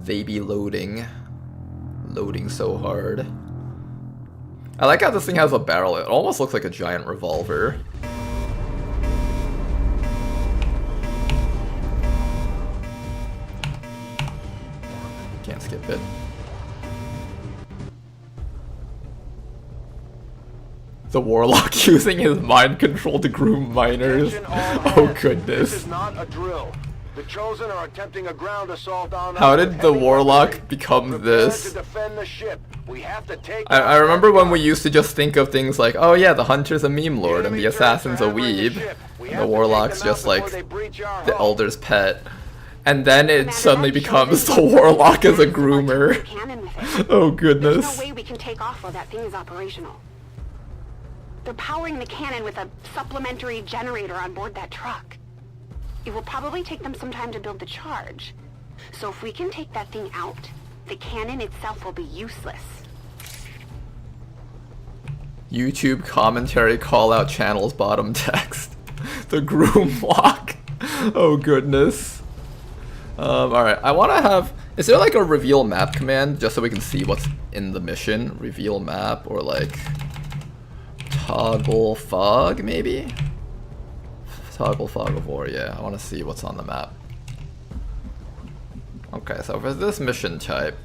They be loading so hard. I like how this thing has a barrel. It almost looks like a giant revolver. Can't skip it. The warlock using his mind control to groom miners. Oh goodness. This is not a drill. The Chosen are attempting a ground assault on us. How did the warlock become this? To defend the ship. We have to take I remember when we used to just think of things like, oh yeah, the hunter's a meme lord and the assassin's a weeb. And the warlock's just like the elder's pet. And then it suddenly becomes the warlock as a groomer. Oh goodness. There's no way we can take off while that thing is operational. They're powering the cannon with a supplementary generator on board that truck. It will probably take them some time to build the charge. So if we can take that thing out, the cannon itself will be useless. YouTube commentary call out channels bottom text. The groom walk. Oh goodness. Alright, I want to have... Is there like a reveal map command just so we can see what's in the mission? Reveal map or like... Toggle fog maybe? Toggle fog of war, yeah. I want to see what's on the map. Okay, so for this mission type,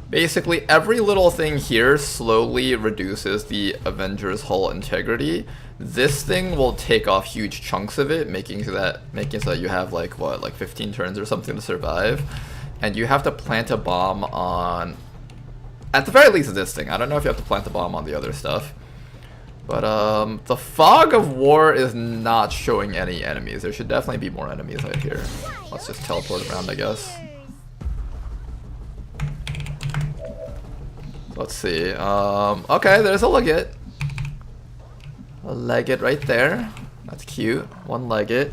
basically every little thing here slowly reduces the Avengers hull integrity. This thing will take off huge chunks of it, making so that you have like what, like 15 turns or something to survive. And you have to plant a bomb on, at the very least, this thing. I don't know if you have to plant a bomb on the other stuff. But the fog of war is not showing any enemies. There should definitely be more enemies out here. Let's just teleport around, I guess. Let's see. Okay, there's a Legate. A Legate right there. That's cute. One Legate.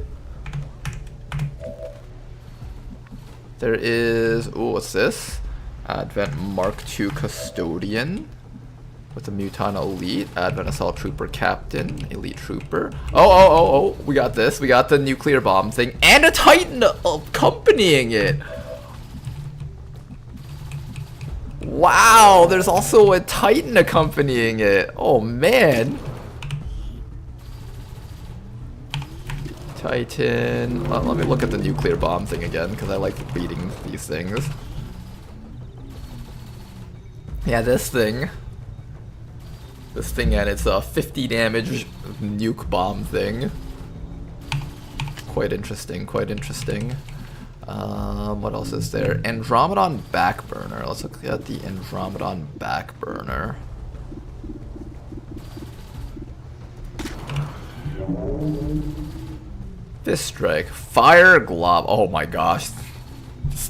There is... Ooh, what's this? Advent Mark II Custodian. With the Muton Elite, Advent Assault Trooper Captain, Elite Trooper. Oh, we got this. We got the nuclear bomb thing. And a Titan accompanying it. Wow, there's also a Titan accompanying it. Oh, man. Titan. Well, let me look at the nuclear bomb thing again, because I like reading these things. Yeah, this thing. This thing and its 50 damage nuke bomb thing. Quite interesting, quite interesting. What else is there? Andromedon Backburner. Let's look at the Andromedon Backburner. Fist Strike. Fire Glob. Oh my gosh.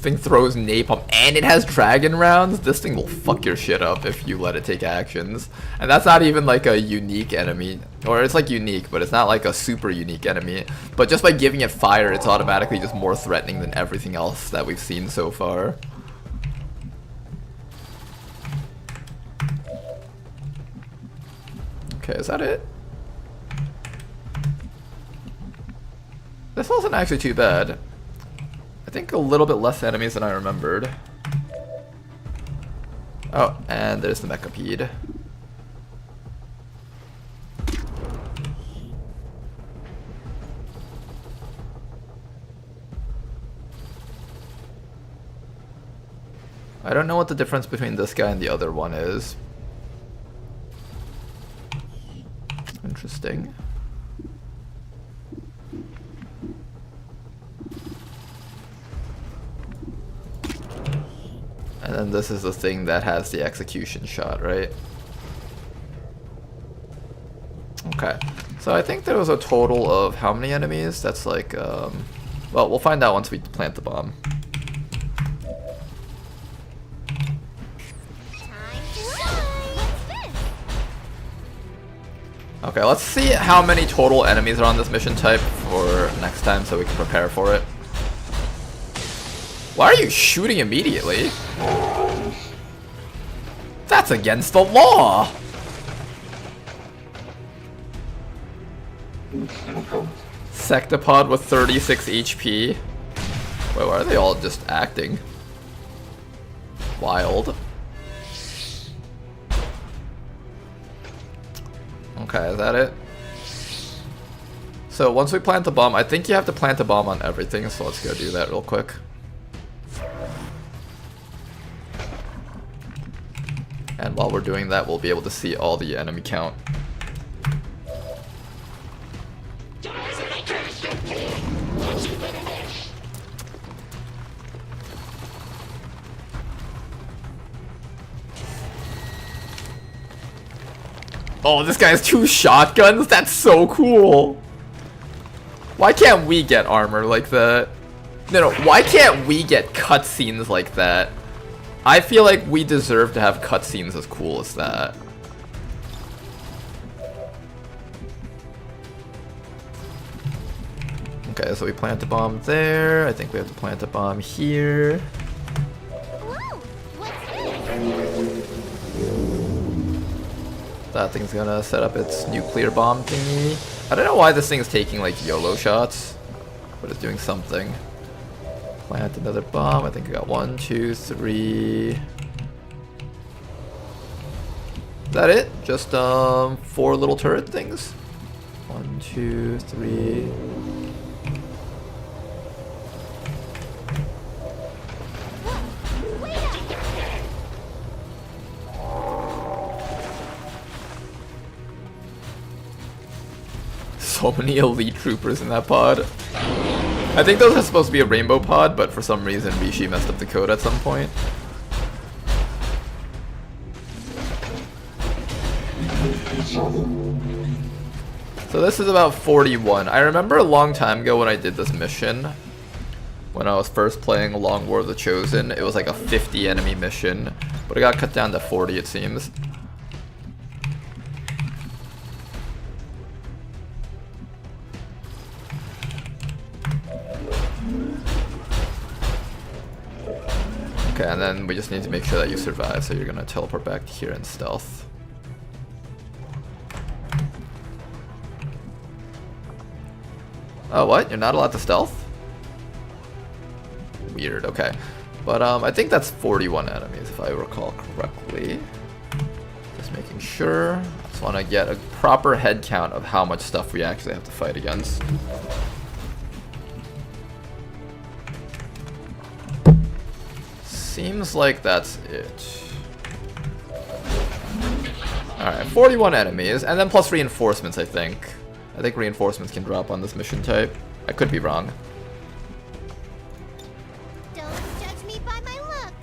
thing throws napalm and it has dragon rounds. This thing will fuck your shit up if you let it take actions. And that's not even like a unique enemy. Or it's like unique, but it's not like a super unique enemy. But just by giving it fire, it's automatically just more threatening than everything else that we've seen so far. Okay, is that it? This wasn't actually too bad. I think a little bit less enemies than I remembered. Oh, and there's the Mechapede. I don't know what the difference between this guy and the other one is. Interesting. And then this is the thing that has the execution shot, right? Okay. So I think there was a total of how many enemies? That's like, well, we'll find out once we plant the bomb. Okay, let's see how many total enemies are on this mission type for next time so we can prepare for it. Why are you shooting immediately? That's against the law! Sectopod with 36 HP. Wait, why are they all just acting? Wild. Okay, is that it? So once we plant the bomb, I think you have to plant a bomb on everything, so let's go do that real quick. And while we're doing that, we'll be able to see all the enemy count. Oh, this guy has 2 shotguns? That's so cool! Why can't we get armor like that? No, why can't we get cutscenes like that? I feel like we deserve to have cutscenes as cool as that. Okay, so we plant a bomb there. I think we have to plant a bomb here. That thing's gonna set up its nuclear bomb thingy. I don't know why this thing is taking like YOLO shots, but it's doing something. Plant another bomb. I think I got 1, 2, 3. Is that it? Just 4 little turret things. 1, 2, 3. So many elite troopers in that pod. I think those are supposed to be a rainbow pod, but for some reason Rishi messed up the code at some point. So this is about 41. I remember a long time ago when I did this mission, when I was first playing Long War of the Chosen, it was like a 50 enemy mission, but it got cut down to 40 it seems. Okay, and then we just need to make sure that you survive, so you're gonna teleport back here in stealth. Oh, what? You're not allowed to stealth? Weird, okay. But I think that's 41 enemies, if I recall correctly. Just making sure. I just want to get a proper head count of how much stuff we actually have to fight against. Seems like that's it. Alright, 41 enemies, and then plus reinforcements, I think. I think reinforcements can drop on this mission type. I could be wrong. Don't judge me by my looks.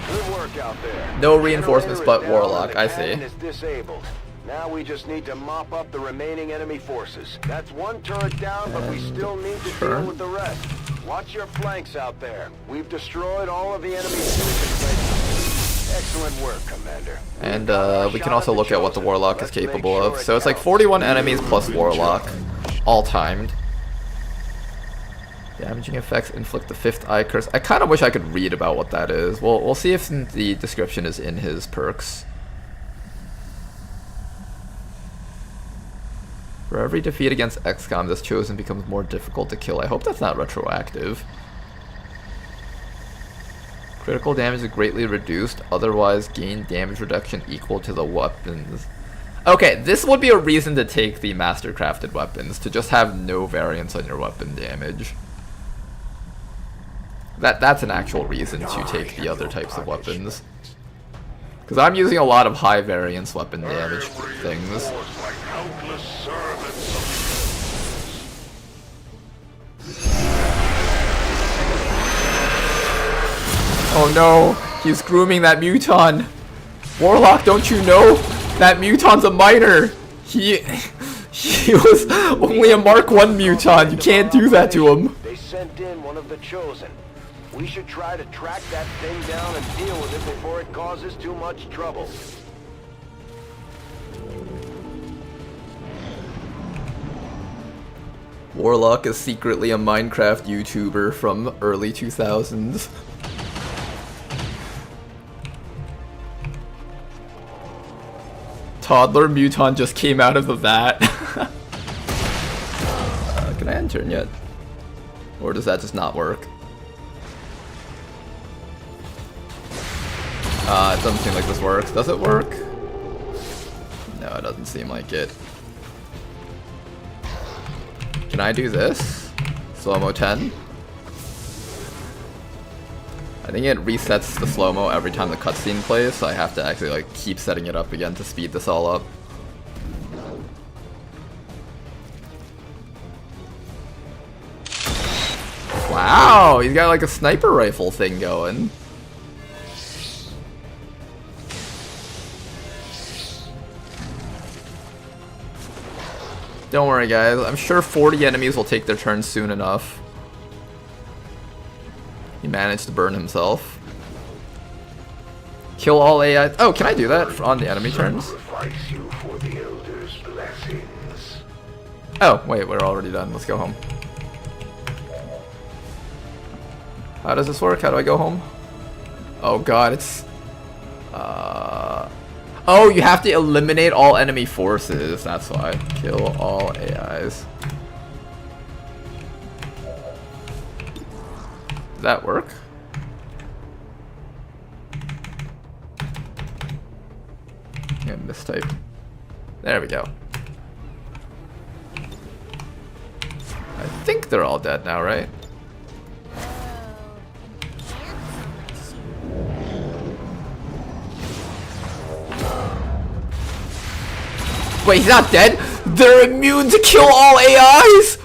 Good work out there. No reinforcements but Warlock, I see. Is disabled. Now we just need to mop up the remaining enemy forces. That's one turret down, but we still need to deal with the rest. Watch your flanks out there. We've destroyed all of the enemy fusion. Excellent work, Commander. And we can also look at what the Warlock is capable of. So it's like 41 enemies plus Warlock, all timed. Damaging effects inflict the 5th eye curse. I kind of wish I could read about what that is. We'll see if the description is in his perks. For every defeat against XCOM, this chosen becomes more difficult to kill. I hope that's not retroactive. Critical damage is greatly reduced, otherwise gain damage reduction equal to the weapons. Okay, this would be a reason to take the master-crafted weapons, to just have no variance on your weapon damage. That's an actual reason to take the other types of weapons. Because I'm using a lot of high variance weapon damage things. Oh no, he's grooming that muton. Warlock, don't you know? That muton's a minor. He was only a Mark 1 muton. You can't do that to him. They sent in one of the chosen. We should try to track that thing down and deal with it before it causes too much trouble. Warlock is secretly a Minecraft YouTuber from early 2000s. Toddler muton just came out of the vat. Can I end turn yet? Or does that just not work? It doesn't seem like this works. Does it work? No, it doesn't seem like it. Can I do this? Slow-mo 10? I think it resets the slow-mo every time the cutscene plays, so I have to actually like keep setting it up again to speed this all up. Wow, he's got like a sniper rifle thing going. Don't worry guys, I'm sure 40 enemies will take their turn soon enough. He managed to burn himself. Kill all AI. Oh, can I do that on the enemy turns? Oh, wait, we're already done. Let's go home. How does this work? How do I go home? Oh god, it's... Oh, you have to eliminate all enemy forces. That's why. Kill all AIs. Does that work? Yeah, mistype. There we go. I think they're all dead now, right? Wait, he's not dead? They're immune to kill all AIs?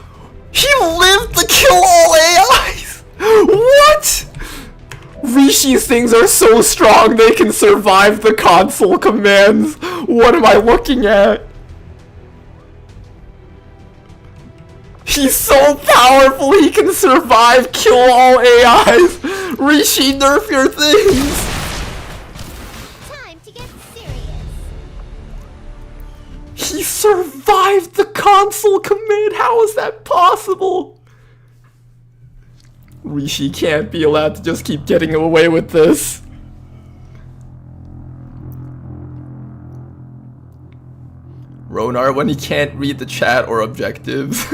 He lived to kill all AIs? What? Rishi's things are so strong they can survive the console commands. What am I looking at? He's so powerful he can survive kill all AIs. Rishi, nerf your things. Time to get serious. He survived the console command. How is that possible? Rishi can't be allowed to just keep getting away with this. Ronar when he can't read the chat or objectives.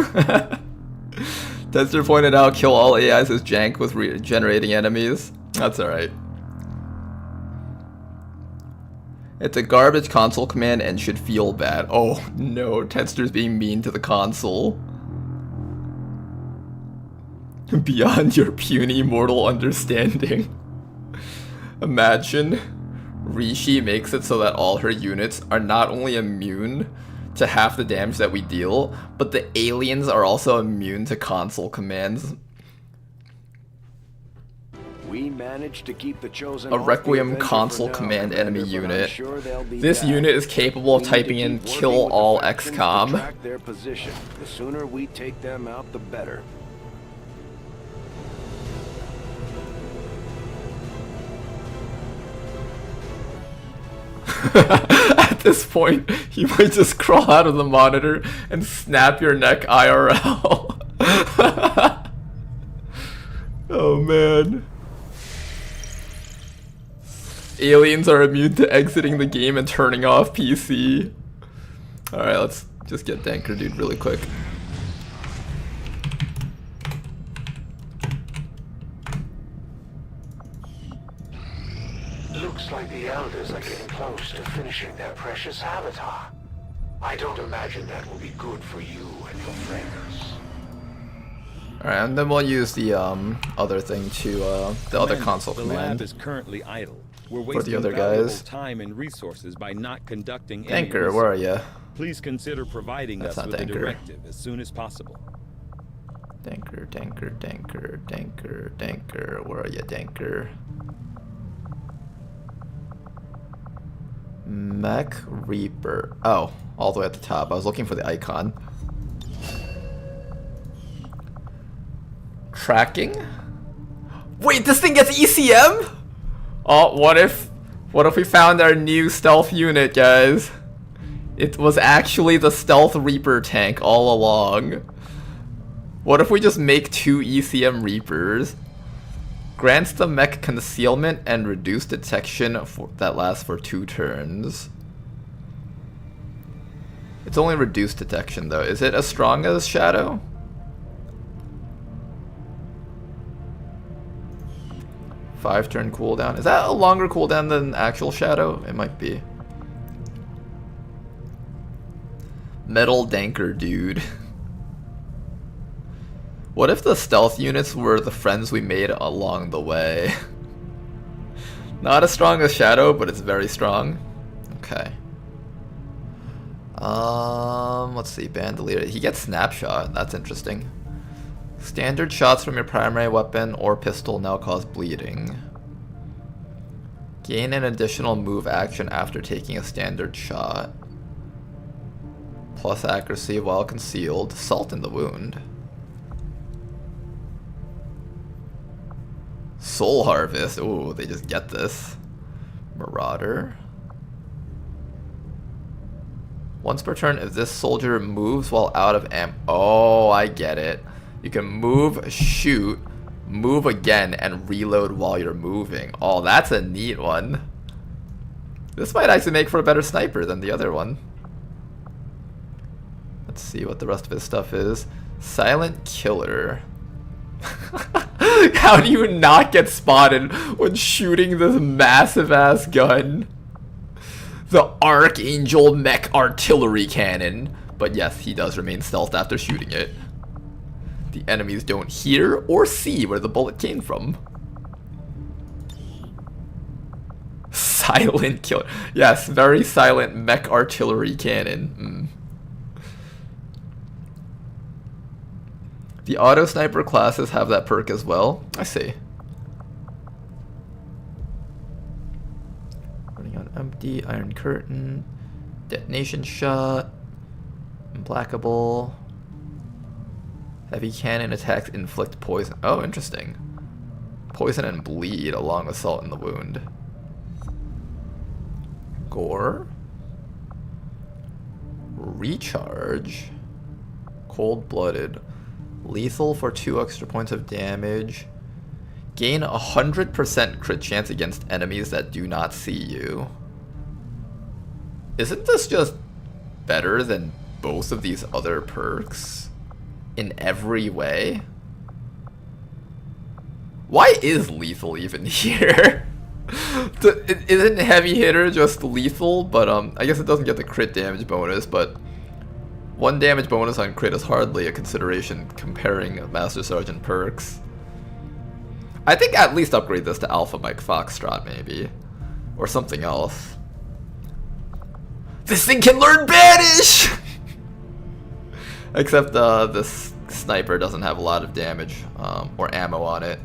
Tester pointed out kill all AIs is jank with regenerating enemies. That's alright. It's a garbage console command and should feel bad. Oh no, Tester's being mean to the console. Beyond your puny mortal understanding. Imagine Rishi makes it so that all her units are not only immune to half the damage that we deal, but the aliens are also immune to console commands. We managed to keep the chosen A off the Requiem Avenger console for now, command Commander, enemy but I'm unit. sure they'll be This back. unit is capable of We need to typing in keep working kill with the all factions to XCOM. track their position. The sooner we take them out, the better. At this point, you might just crawl out of the monitor and snap your neck IRL. Oh man. Aliens are immune to exiting the game and turning off PC. Alright, let's just get Danker Dude really quick. Looks like the Elders are getting close to finishing their precious avatar. I don't imagine that will be good for you and your friends. Alright, and then we'll use the other thing to the other console the command. lab is currently idle. We're For the wasting other valuable guys. time and resources by not conducting any Danker, where are research. ya? Please consider providing That's us not with a Danker. directive as soon as possible. Danker, Danker, Danker, Danker, Danker, where are ya, Danker? Mech Reaper. Oh, all the way at the top. I was looking for the icon. Tracking? Wait, this thing gets ECM? Oh, what if we found our new stealth unit, guys? It was actually the Stealth Reaper tank all along. What if we just make 2 ECM Reapers? Grants the mech concealment and reduced detection that lasts for 2 turns. It's only reduced detection though. Is it as strong as Shadow? Five-turn cooldown. Is that a longer cooldown than actual Shadow? It might be. Metal Danker Dude. What if the stealth units were the friends we made along the way? Not as strong as Shadow, but it's very strong. Okay. Let's see. Bandolier. He gets Snapshot. That's interesting. Standard shots from your primary weapon or pistol now cause bleeding. Gain an additional move action after taking a standard shot. Plus accuracy while concealed. Salt in the wound. Soul Harvest. Ooh, they just get this. Marauder. Once per turn, if this soldier moves while out of ammo. Oh, I get it. You can move, shoot, move again, and reload while you're moving. Oh, that's a neat one. This might actually make for a better sniper than the other one. Let's see what the rest of his stuff is. Silent Killer. How do you not get spotted when shooting this massive ass gun? The Archangel Mech Artillery Cannon. But yes, he does remain stealth after shooting it. The enemies don't hear or see where the bullet came from. Silent Killer. Yes, very silent Mech Artillery Cannon. The auto sniper classes have that perk as well. I see. Running on empty, Iron Curtain, Detonation Shot, Implacable, Heavy Cannon attacks inflict poison. Oh, interesting. Poison and bleed along with salt in the wound. Gore. Recharge. Cold-blooded. Lethal for 2 extra points of damage. Gain 100% crit chance against enemies that do not see you. Isn't this just better than both of these other perks? In every way? Why is lethal even here? Isn't heavy hitter just lethal? But I guess it doesn't get the crit damage bonus, but 1 damage bonus on crit is hardly a consideration comparing Master Sergeant perks. I think at least upgrade this to Alpha Mike Foxtrot maybe. Or something else. This thing can learn Banish! Except this sniper doesn't have a lot of damage or ammo on it.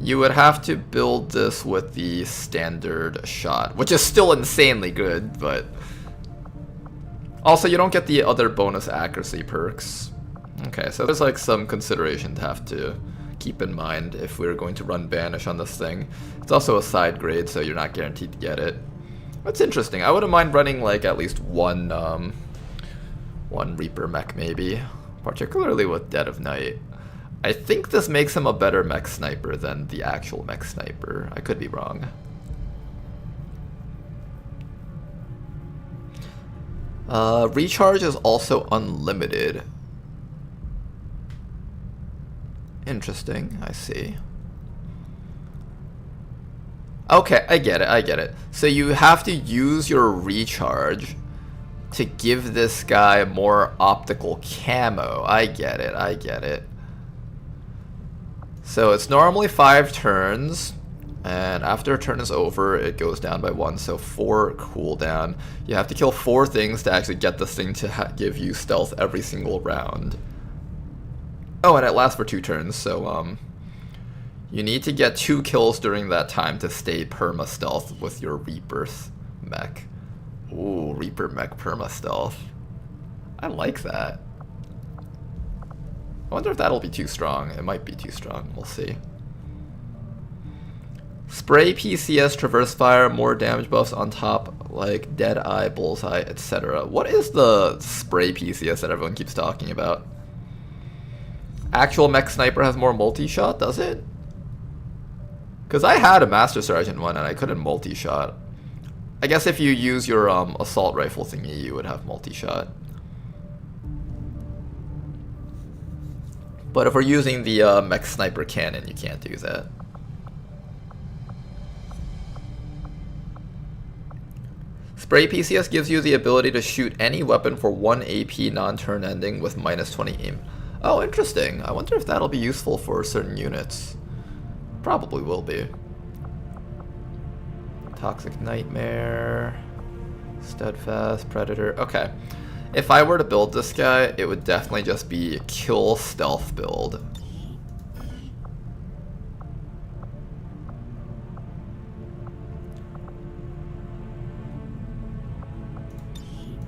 You would have to build this with the standard shot, which is still insanely good, but also you don't get the other bonus accuracy perks. Okay, so there's like some consideration to have to keep in mind if we're going to run Banish on this thing. It's also a side grade, so you're not guaranteed to get it. That's interesting. I wouldn't mind running like at least one Reaper mech maybe, particularly with Dead of Night. I think this makes him a better mech sniper than the actual mech sniper. I could be wrong. Recharge is also unlimited. Interesting, I see. Okay, I get it. So you have to use your recharge to give this guy more optical camo. I get it. So it's normally 5 turns, and after a turn is over, it goes down by 1, so 4 cooldown. You have to kill 4 things to actually get this thing to give you stealth every single round. Oh, and it lasts for 2 turns, so you need to get 2 kills during that time to stay perma-stealth with your Reaper mech. Ooh, Reaper mech perma-stealth. I like that. I wonder if that'll be too strong. It might be too strong. We'll see. Spray PCS, Traverse Fire, more damage buffs on top, like Dead Eye, Bullseye, etc. What is the Spray PCS that everyone keeps talking about? Actual Mech Sniper has more multi-shot, does it? Because I had a Master Sergeant one and I couldn't multi-shot. I guess if you use your assault rifle thingy, you would have multi-shot. But if we're using the Mech Sniper cannon, you can't do that. Spray PCS gives you the ability to shoot any weapon for 1 AP non-turn ending with -20 aim. Oh, interesting. I wonder if that'll be useful for certain units. Probably will be. Toxic Nightmare, Steadfast, Predator. Okay. If I were to build this guy, it would definitely just be a kill stealth build.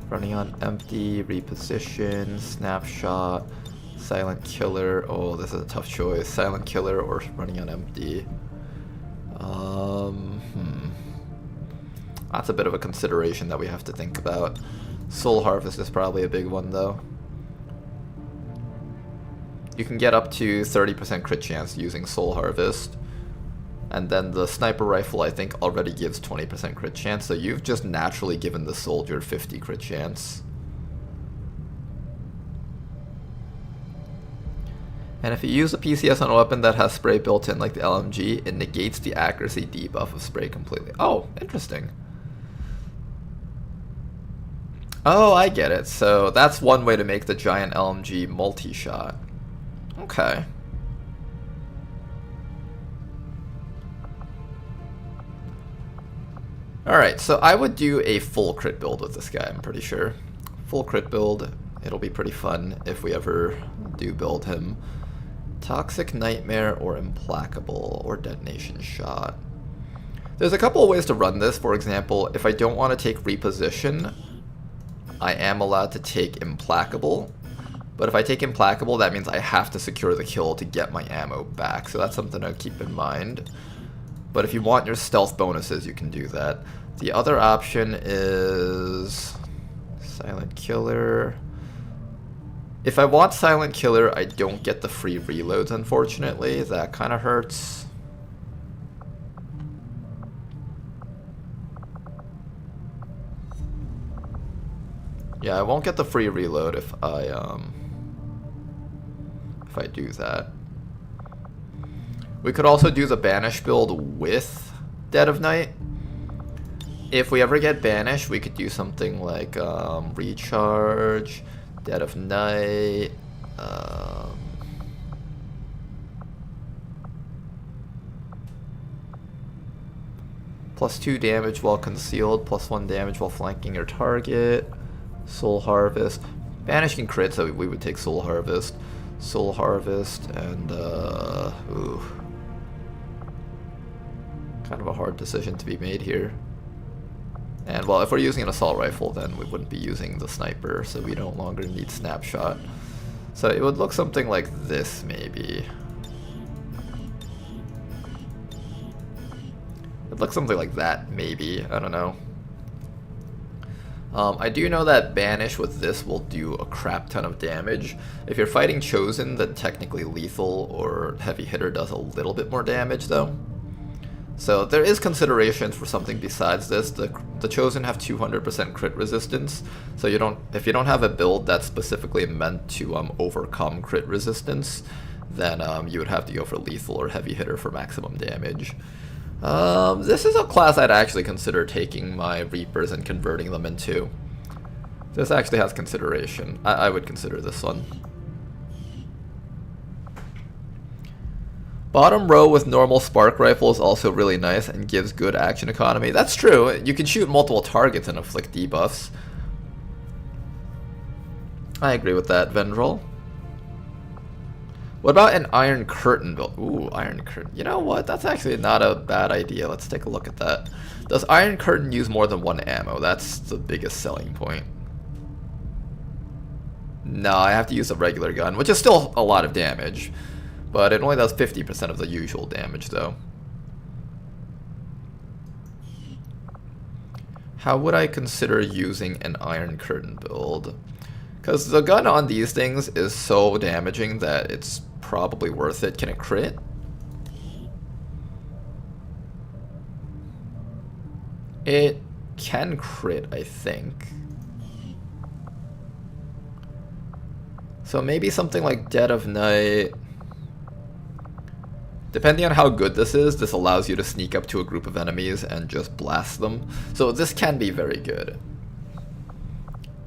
Running on empty, reposition, snapshot, silent killer. Oh, this is a tough choice. Silent killer or running on empty. That's a bit of a consideration that we have to think about. Soul Harvest is probably a big one though. You can get up to 30% crit chance using Soul Harvest. And then the sniper rifle I think already gives 20% crit chance, so you've just naturally given the soldier 50 crit chance. And if you use a PCS on a weapon that has spray built in like the LMG, it negates the accuracy debuff of spray completely. Oh, interesting. Oh, I get it. So that's one way to make the giant LMG multi-shot. Okay. Alright, so I would do a full crit build with this guy, I'm pretty sure. Full crit build. It'll be pretty fun if we ever do build him. Toxic Nightmare or Implacable or Detonation Shot. There's a couple of ways to run this. For example, if I don't want to take Reposition, I am allowed to take Implacable. But if I take Implacable, that means I have to secure the kill to get my ammo back. So that's something to keep in mind. But if you want your stealth bonuses, you can do that. The other option is Silent Killer. If I want Silent Killer, I don't get the free reloads, unfortunately. That kind of hurts. Yeah, I won't get the free reload if I do that. We could also do the Banish build with Dead of Night. If we ever get Banished, we could do something like Recharge, Dead of Night, +2 damage while concealed, +1 damage while flanking your target, Soul Harvest. Banish can crit, so we would take Soul Harvest. Soul Harvest and ooh. Kind of a hard decision to be made here. And well, if we're using an assault rifle, then we wouldn't be using the sniper, so we no longer need snapshot. So it would look something like this, maybe. It looks something like that, maybe. I don't know. I do know that Banish with this will do a crap ton of damage. If you're fighting Chosen, then technically Lethal or Heavy Hitter does a little bit more damage, though. So there is consideration for something besides this. The Chosen have 200% crit resistance, so if you don't have a build that's specifically meant to overcome crit resistance, then you would have to go for Lethal or Heavy Hitter for maximum damage. This is a class I'd actually consider taking my Reapers and converting them into. This actually has consideration. I would consider this one. Bottom row with normal spark rifle is also really nice and gives good action economy. That's true. You can shoot multiple targets and inflict debuffs. I agree with that, Vendrel. What about an Iron Curtain build? Ooh, Iron Curtain. You know what? That's actually not a bad idea. Let's take a look at that. Does Iron Curtain use more than one ammo? That's the biggest selling point. No, I have to use a regular gun, which is still a lot of damage. But it only does 50% of the usual damage, though. How would I consider using an Iron Curtain build? Because the gun on these things is so damaging that it's probably worth it. Can it crit? It can crit, I think. So maybe something like Dead of Night. Depending on how good this is, this allows you to sneak up to a group of enemies and just blast them. So this can be very good.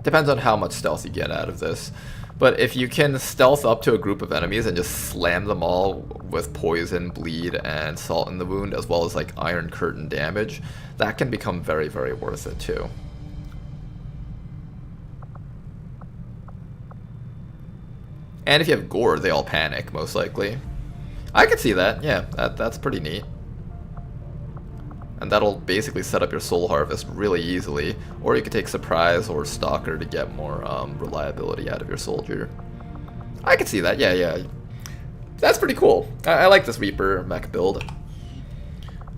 Depends on how much stealth you get out of this. But if you can stealth up to a group of enemies and just slam them all with poison, bleed, and salt in the wound, as well as like Iron Curtain damage, that can become very, very worth it too. And if you have Gore, they all panic, most likely. I could see that, yeah, that's pretty neat. And that'll basically set up your Soul Harvest really easily. Or you could take Surprise or Stalker to get more reliability out of your soldier. I could see that, yeah. That's pretty cool. I like this Reaper mech build.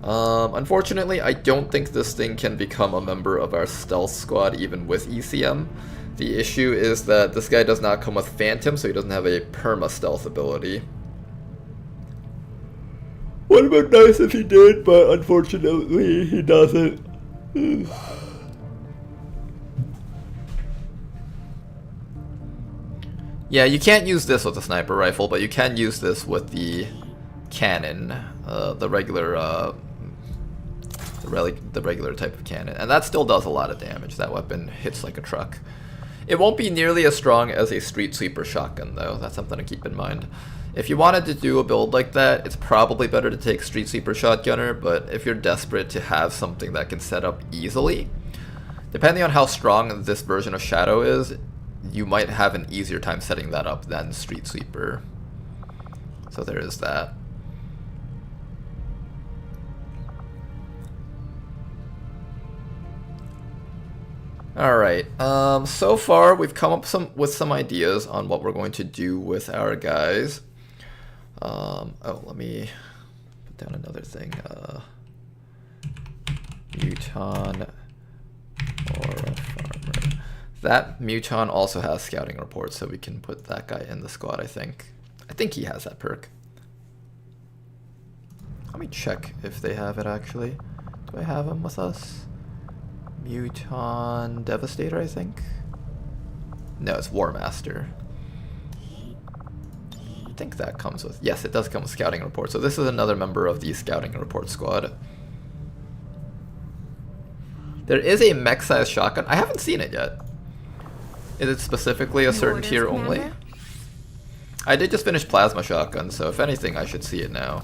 Unfortunately, I don't think this thing can become a member of our stealth squad even with ECM. The issue is that this guy does not come with Phantom, so he doesn't have a perma-stealth ability. Would have been nice if he did, but unfortunately he doesn't. Yeah, you can't use this with a sniper rifle, but you can use this with the cannon, the regular type of cannon, and that still does a lot of damage. That weapon hits like a truck. It won't be nearly as strong as a Street Sweeper shotgun, though. That's something to keep in mind. If you wanted to do a build like that, it's probably better to take Street Sweeper Shotgunner, but if you're desperate to have something that can set up easily, depending on how strong this version of Shadow is, you might have an easier time setting that up than Street Sweeper. So there is that. Alright, so far we've come up with some ideas on what we're going to do with our guys. Oh, let me put down another thing. Muton or a farmer. That Muton also has scouting reports, so we can put that guy in the squad, I think. I think he has that perk. Let me check if they have it, actually. Do I have him with us? Muton Devastator, I think? No, it's War Master. I think that comes with... Yes, it does come with Scouting Report. So this is another member of the Scouting Report squad. There is a mech-sized shotgun. I haven't seen it yet. Is it specifically a certain tier only? I did just finish Plasma Shotgun, so if anything, I should see it now.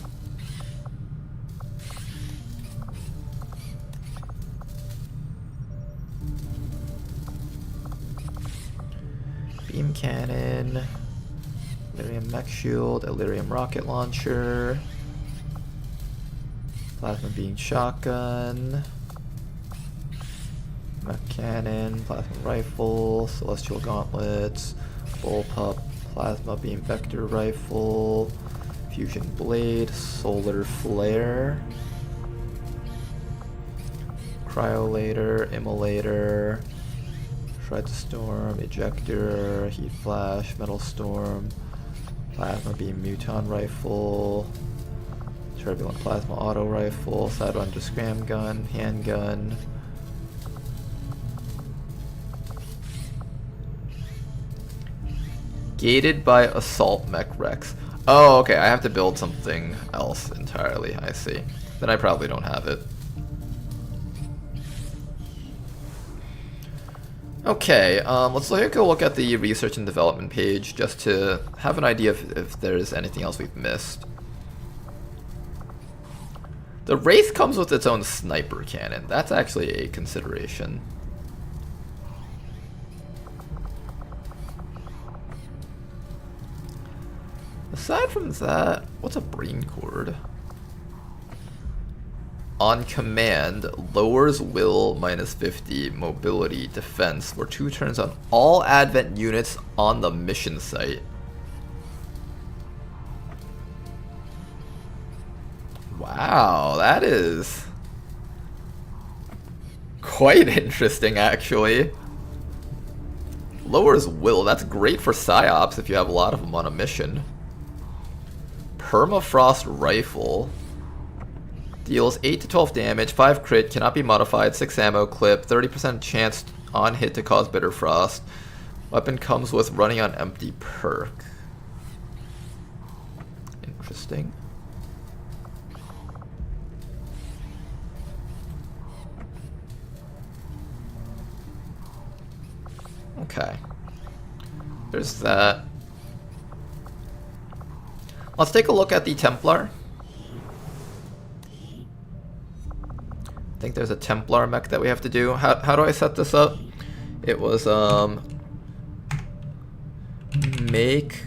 Beam Cannon, Illyrium Mech Shield, Illyrium Rocket Launcher. Plasma beam shotgun. Mech cannon, plasma rifle, celestial gauntlets, bullpup, plasma beam vector rifle, fusion blade, solar flare, cryolator, immolator, shred storm, ejector, heat flash, metal storm, plasma beam muton rifle, turbulent plasma auto rifle, sidewinder scram gun, handgun. Gated by assault mech Rex. Oh, okay, I have to build something else entirely, I see. Then I probably don't have it. Okay, let's take a look at the research and development page just to have an idea if there's anything else we've missed. The Wraith comes with its own sniper cannon. That's actually a consideration. Aside from that, what's a brain cord? On command, lowers will minus 50 mobility defense for 2 turns on all advent units on the mission site. Wow, that is quite interesting actually. Lowers will, that's great for psyops if you have a lot of them on a mission. Permafrost rifle deals 8 to 12 damage, 5 crit, cannot be modified, 6 ammo clip, 30% chance on hit to cause bitter frost. Weapon comes with running on empty perk. Interesting. Okay. There's that. Let's take a look at the Templar. I think there's a Templar mech that we have to do. How do I set this up? It was make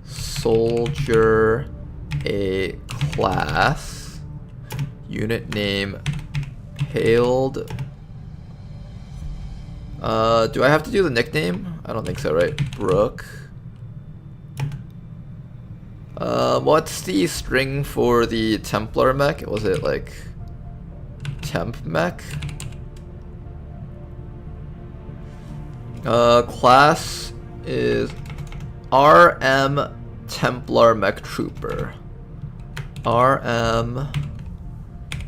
soldier a class, unit name paled. Do I have to do the nickname? I don't think so, right? Brooke. What's the string for the Templar mech? Was it like temp mech? Class is RM Templar mech trooper. RM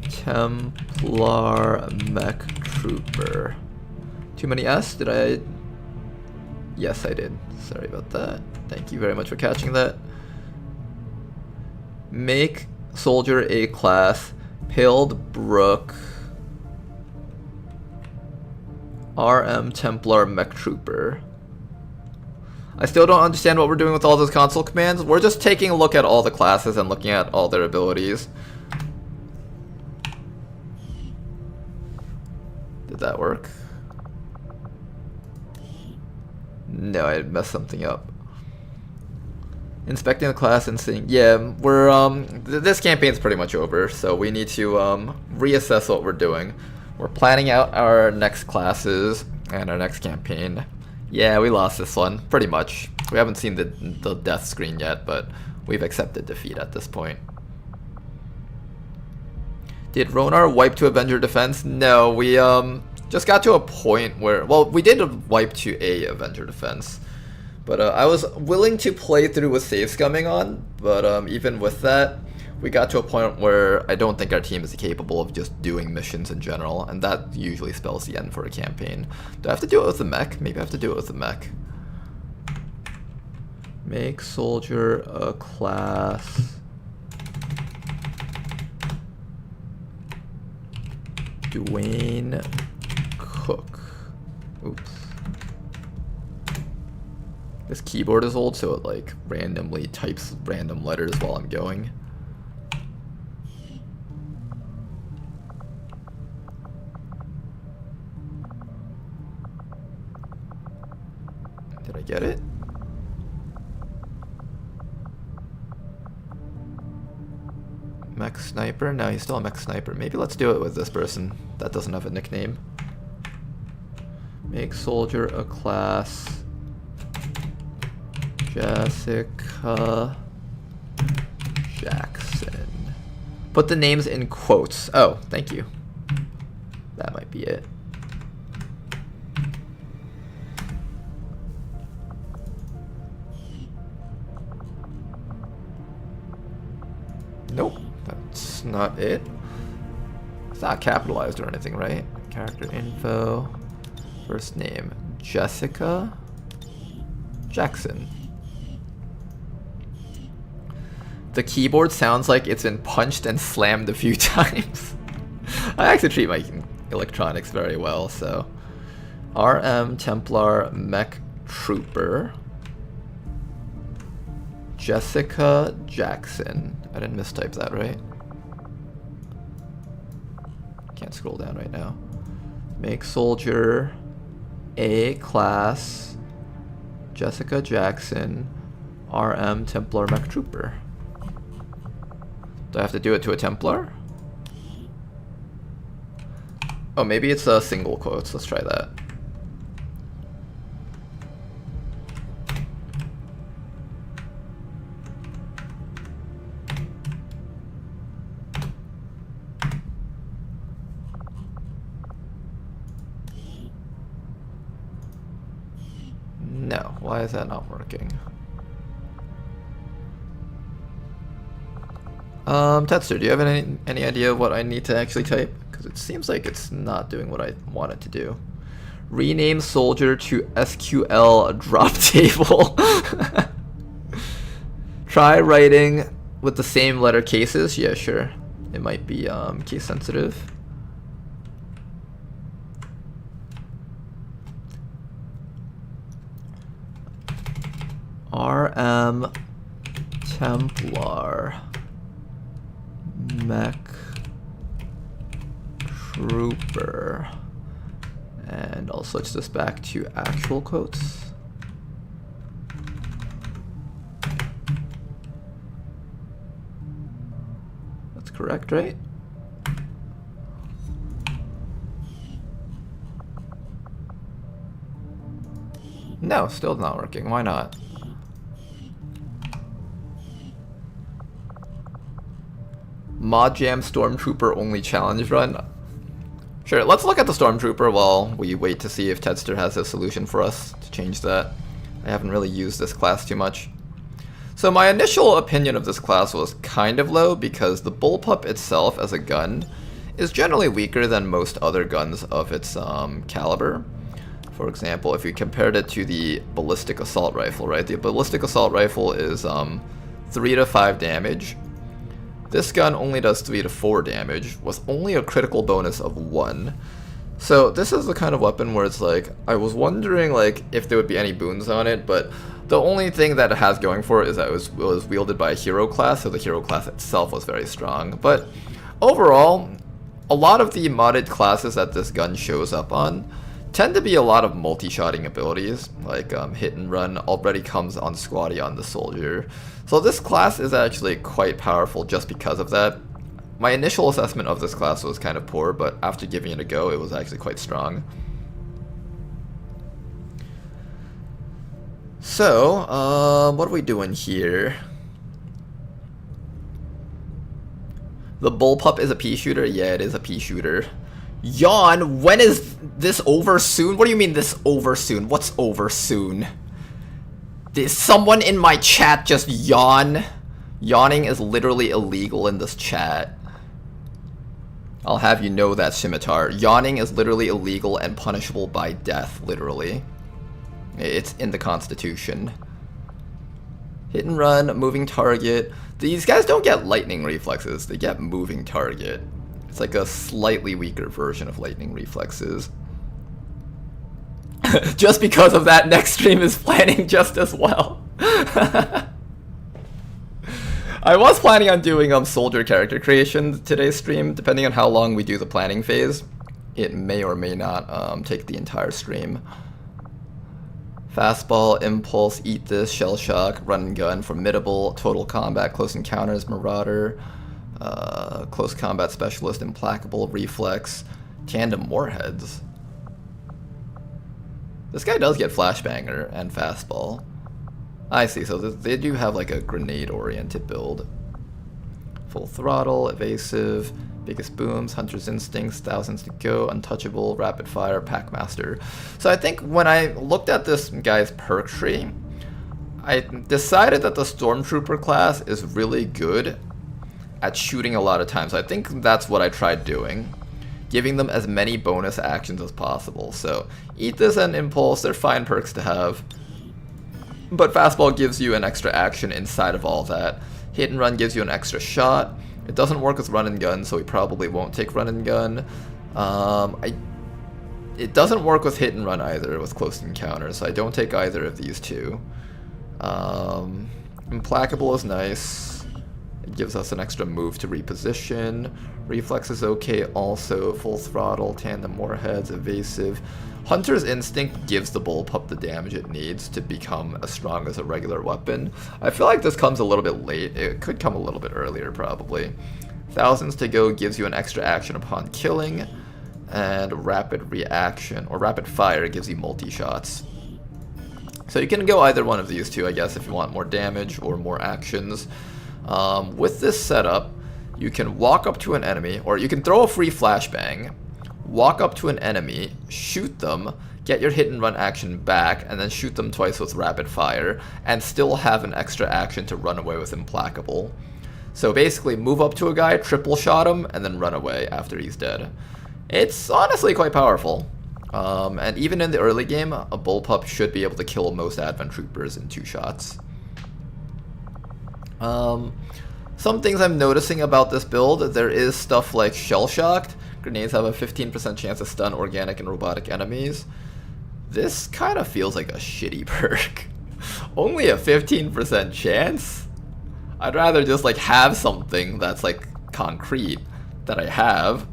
Templar mech trooper. Too many S? Did I? Yes, I did. Sorry about that. Thank you very much for catching that. Make soldier a class, Paled Brook, RM Templar mech trooper. I still don't understand what we're doing with all those console commands. We're just taking a look at all the classes and looking at all their abilities. Did that work? No, I messed something up. Inspecting the class and seeing, yeah, we're this campaign's pretty much over, so we need to reassess what we're doing. We're planning out our next classes and our next campaign. Yeah, we lost this one, pretty much. We haven't seen the death screen yet, but we've accepted defeat at this point. Did Ronar wipe to Avenger Defense? No, we just got to a point where, well, we did wipe to a Avenger Defense. But I was willing to play through with save scumming on, but even with that, we got to a point where I don't think our team is capable of just doing missions in general, and that usually spells the end for a campaign. Do I have to do it with the mech? Maybe I have to do it with the mech. Make soldier a class. Dwayne Cook. Oops. This keyboard is old, so it like randomly types random letters while I'm going. Did I get it? Mech Sniper? No, he's still a Mech Sniper. Maybe let's do it with this person that doesn't have a nickname. Make Soldier a class. Jessica Jackson. Put the names in quotes. Oh, thank you. That might be it. Nope, that's not it. It's not capitalized or anything, right? Character info. First name, Jessica Jackson. The keyboard sounds like it's been punched and slammed a few times. I actually treat my electronics very well, so. RM Templar Mech Trooper. Jessica Jackson. I didn't mistype that, right? Can't scroll down right now. Make Soldier A class. Jessica Jackson. RM Templar Mech Trooper. Do I have to do it to a Templar? Oh, maybe it's a single quotes. Let's try that. No, why is that not working? Tetster, do you have any idea what I need to actually type? Because it seems like it's not doing what I want it to do. Rename soldier to SQL drop table. Try writing with the same letter cases. Yeah, sure. It might be case sensitive. RM Templar Mech Trooper, and I'll switch this back to actual quotes. That's correct, right? No, still not working. Why not? Mod Jam Stormtrooper only challenge run. Sure, let's look at the Stormtrooper while we wait to see if Tedster has a solution for us to change that. I haven't really used this class too much. So my initial opinion of this class was kind of low because the bullpup itself as a gun is generally weaker than most other guns of its caliber. For example, if you compared it to the ballistic assault rifle, right? The ballistic assault rifle is 3 to 5 damage. This gun only does 3 to 4 damage with only a critical bonus of 1. So this is the kind of weapon where it's like, I was wondering like if there would be any boons on it, but the only thing that it has going for it is that it was wielded by a hero class, so the hero class itself was very strong. But overall, a lot of the modded classes that this gun shows up on tend to be a lot of multi-shotting abilities, like hit and run already comes on squatty on the soldier. So this class is actually quite powerful just because of that. My initial assessment of this class was kind of poor, but after giving it a go, it was actually quite strong. So, what are we doing here? The bullpup is a pea shooter? Yeah, it is a pea shooter. Yawn? When is this over soon? What do you mean this over soon? What's over soon? Did someone in my chat just yawn? Yawning is literally illegal in this chat. I'll have you know that, Scimitar. Yawning is literally illegal and punishable by death, literally. It's in the Constitution. Hit and run, moving target. These guys don't get lightning reflexes, they get moving target. It's like a slightly weaker version of lightning reflexes. Just because of that, next stream is planning just as well. I was planning on doing soldier character creation today's stream. Depending on how long we do the planning phase, it may or may not take the entire stream. Fastball, impulse, eat this, shell shock, run and gun, formidable, total combat, close encounters, marauder, Close combat specialist, implacable, reflex, tandem warheads. This guy does get flashbanger and fastball. I see, so they do have like a grenade-oriented build. Full throttle, evasive, biggest booms, hunter's instincts, thousands to go, untouchable, rapid fire, packmaster. So I think when I looked at this guy's perk tree, I decided that the stormtrooper class is really good at shooting a lot of times. So I think that's what I tried doing, giving them as many bonus actions as possible. So Aethys and Impulse, they're fine perks to have, but fastball gives you an extra action inside of all that. Hit and run gives you an extra shot. It doesn't work with run and gun, so we probably won't take run and gun. It doesn't work with hit and run either with close encounters, so I don't take either of these two. Implacable is nice. It gives us an extra move to reposition. Reflex is okay also. Full throttle, tandem warheads, evasive. Hunter's Instinct gives the bullpup the damage it needs to become as strong as a regular weapon. I feel like this comes a little bit late. It could come a little bit earlier probably. Thousands to go gives you an extra action upon killing. And rapid reaction, or rapid fire, gives you multi-shots. So you can go either one of these two, I guess, if you want more damage or more actions. With this setup, you can walk up to an enemy, or you can throw a free flashbang, walk up to an enemy, shoot them, get your hit and run action back, and then shoot them twice with rapid fire, and still have an extra action to run away with implacable. So basically, move up to a guy, triple shot him, and then run away after he's dead. It's honestly quite powerful. And even in the early game, a bullpup should be able to kill most advent troopers in 2 shots. Some things I'm noticing about this build, there is stuff like shell-shocked. Grenades have a 15% chance to stun organic and robotic enemies. This kind of feels like a shitty perk. Only a 15% chance? I'd rather just like have something that's like concrete that I have.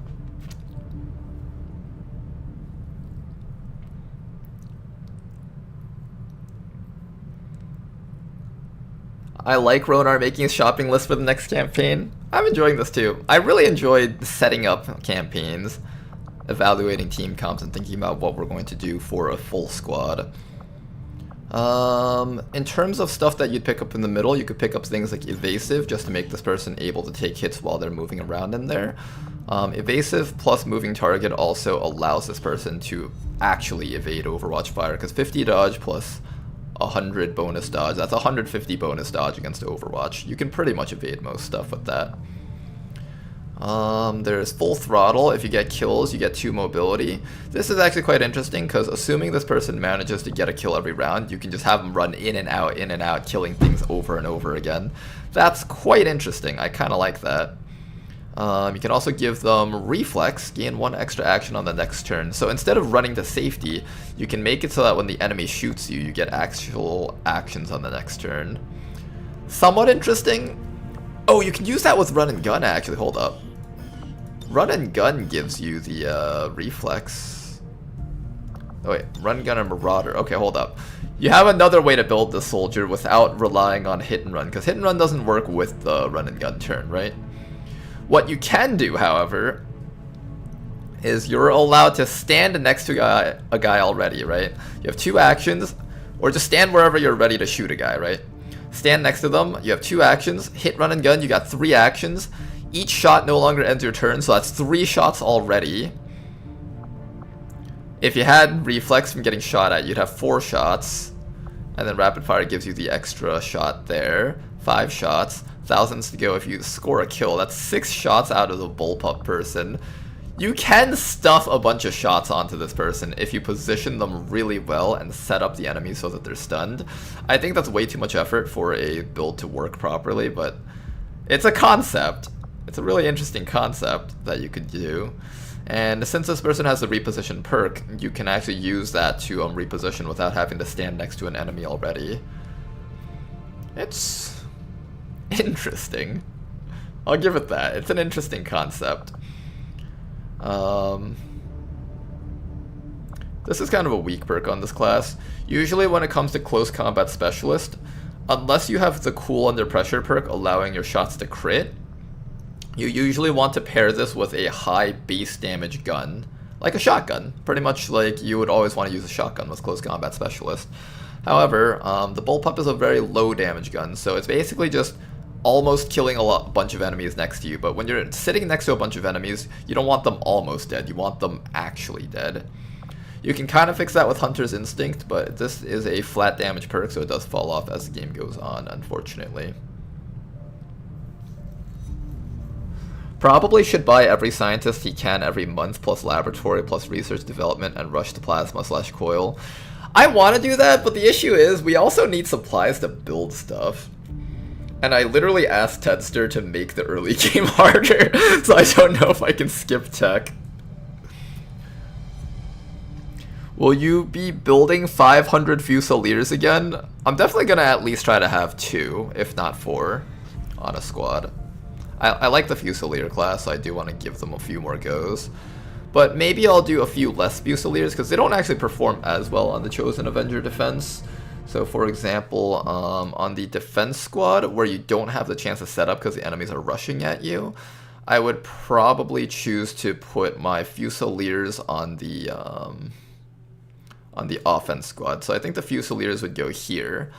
I like Ronar making his shopping list for the next campaign. I'm enjoying this too. I really enjoyed setting up campaigns, evaluating team comps, and thinking about what we're going to do for a full squad. In terms of stuff that you'd pick up in the middle, you could pick up things like evasive, just to make this person able to take hits while they're moving around in there. Evasive plus moving target also allows this person to actually evade Overwatch fire, because 50 dodge plus 100 bonus dodge, that's 150 bonus dodge against Overwatch. You can pretty much evade most stuff with that. There's full throttle. If you get kills, you get 2 mobility. This is actually quite interesting, because assuming this person manages to get a kill every round, you can just have them run in and out, killing things over and over again. That's quite interesting. I kind of like that. You can also give them reflex, gain 1 extra action on the next turn. So instead of running to safety, you can make it so that when the enemy shoots you, you get actual actions on the next turn. Somewhat interesting. Oh, you can use that with run and gun actually. Hold up. Run and gun gives you the reflex. Oh wait, run, gun, and marauder. Okay, hold up. You have another way to build this soldier without relying on hit and run, because hit and run doesn't work with the run and gun turn, right? What you can do, however, is you're allowed to stand next to a guy already, right? You have 2 actions, or just stand wherever you're ready to shoot a guy, right? Stand next to them, you have 2 actions, hit, run, and gun, you got 3 actions. Each shot no longer ends your turn, so that's 3 shots already. If you had reflex from getting shot at, you'd have 4 shots. And then rapid fire gives you the extra shot there. 5 shots. Thousands to go if you score a kill. That's 6 shots out of the bullpup person. You can stuff a bunch of shots onto this person if you position them really well and set up the enemy so that they're stunned. I think that's way too much effort for a build to work properly, but it's a concept. It's a really interesting concept that you could do. And since this person has the reposition perk, you can actually use that to reposition without having to stand next to an enemy already. It's interesting. I'll give it that. It's an interesting concept. This is kind of a weak perk on this class. Usually when it comes to close combat specialist, unless you have the cool under pressure perk allowing your shots to crit, you usually want to pair this with a high base damage gun, like a shotgun. Pretty much like you would always want to use a shotgun with Close Combat Specialist. However, the Bullpup is a very low damage gun, so it's basically just almost killing a bunch of enemies next to you. But when you're sitting next to a bunch of enemies, you don't want them almost dead, you want them actually dead. You can kind of fix that with Hunter's Instinct, but this is a flat damage perk, so it does fall off as the game goes on, unfortunately. Probably should buy every scientist he can every month, plus laboratory, plus research development, and rush to plasma/coil. I want to do that, but the issue is we also need supplies to build stuff. And I literally asked Tedster to make the early game harder, so I don't know if I can skip tech. Will you be building 500 Fusiliers again? I'm definitely going to at least try to have 2, if not 4, on a squad. I like the Fusilier class, so I do want to give them a few more goes. But maybe I'll do a few less Fusiliers, because they don't actually perform as well on the Chosen Avenger defense. So for example, on the defense squad, where you don't have the chance to set up because the enemies are rushing at you, I would probably choose to put my Fusiliers on the offense squad. So I think the Fusiliers would go here.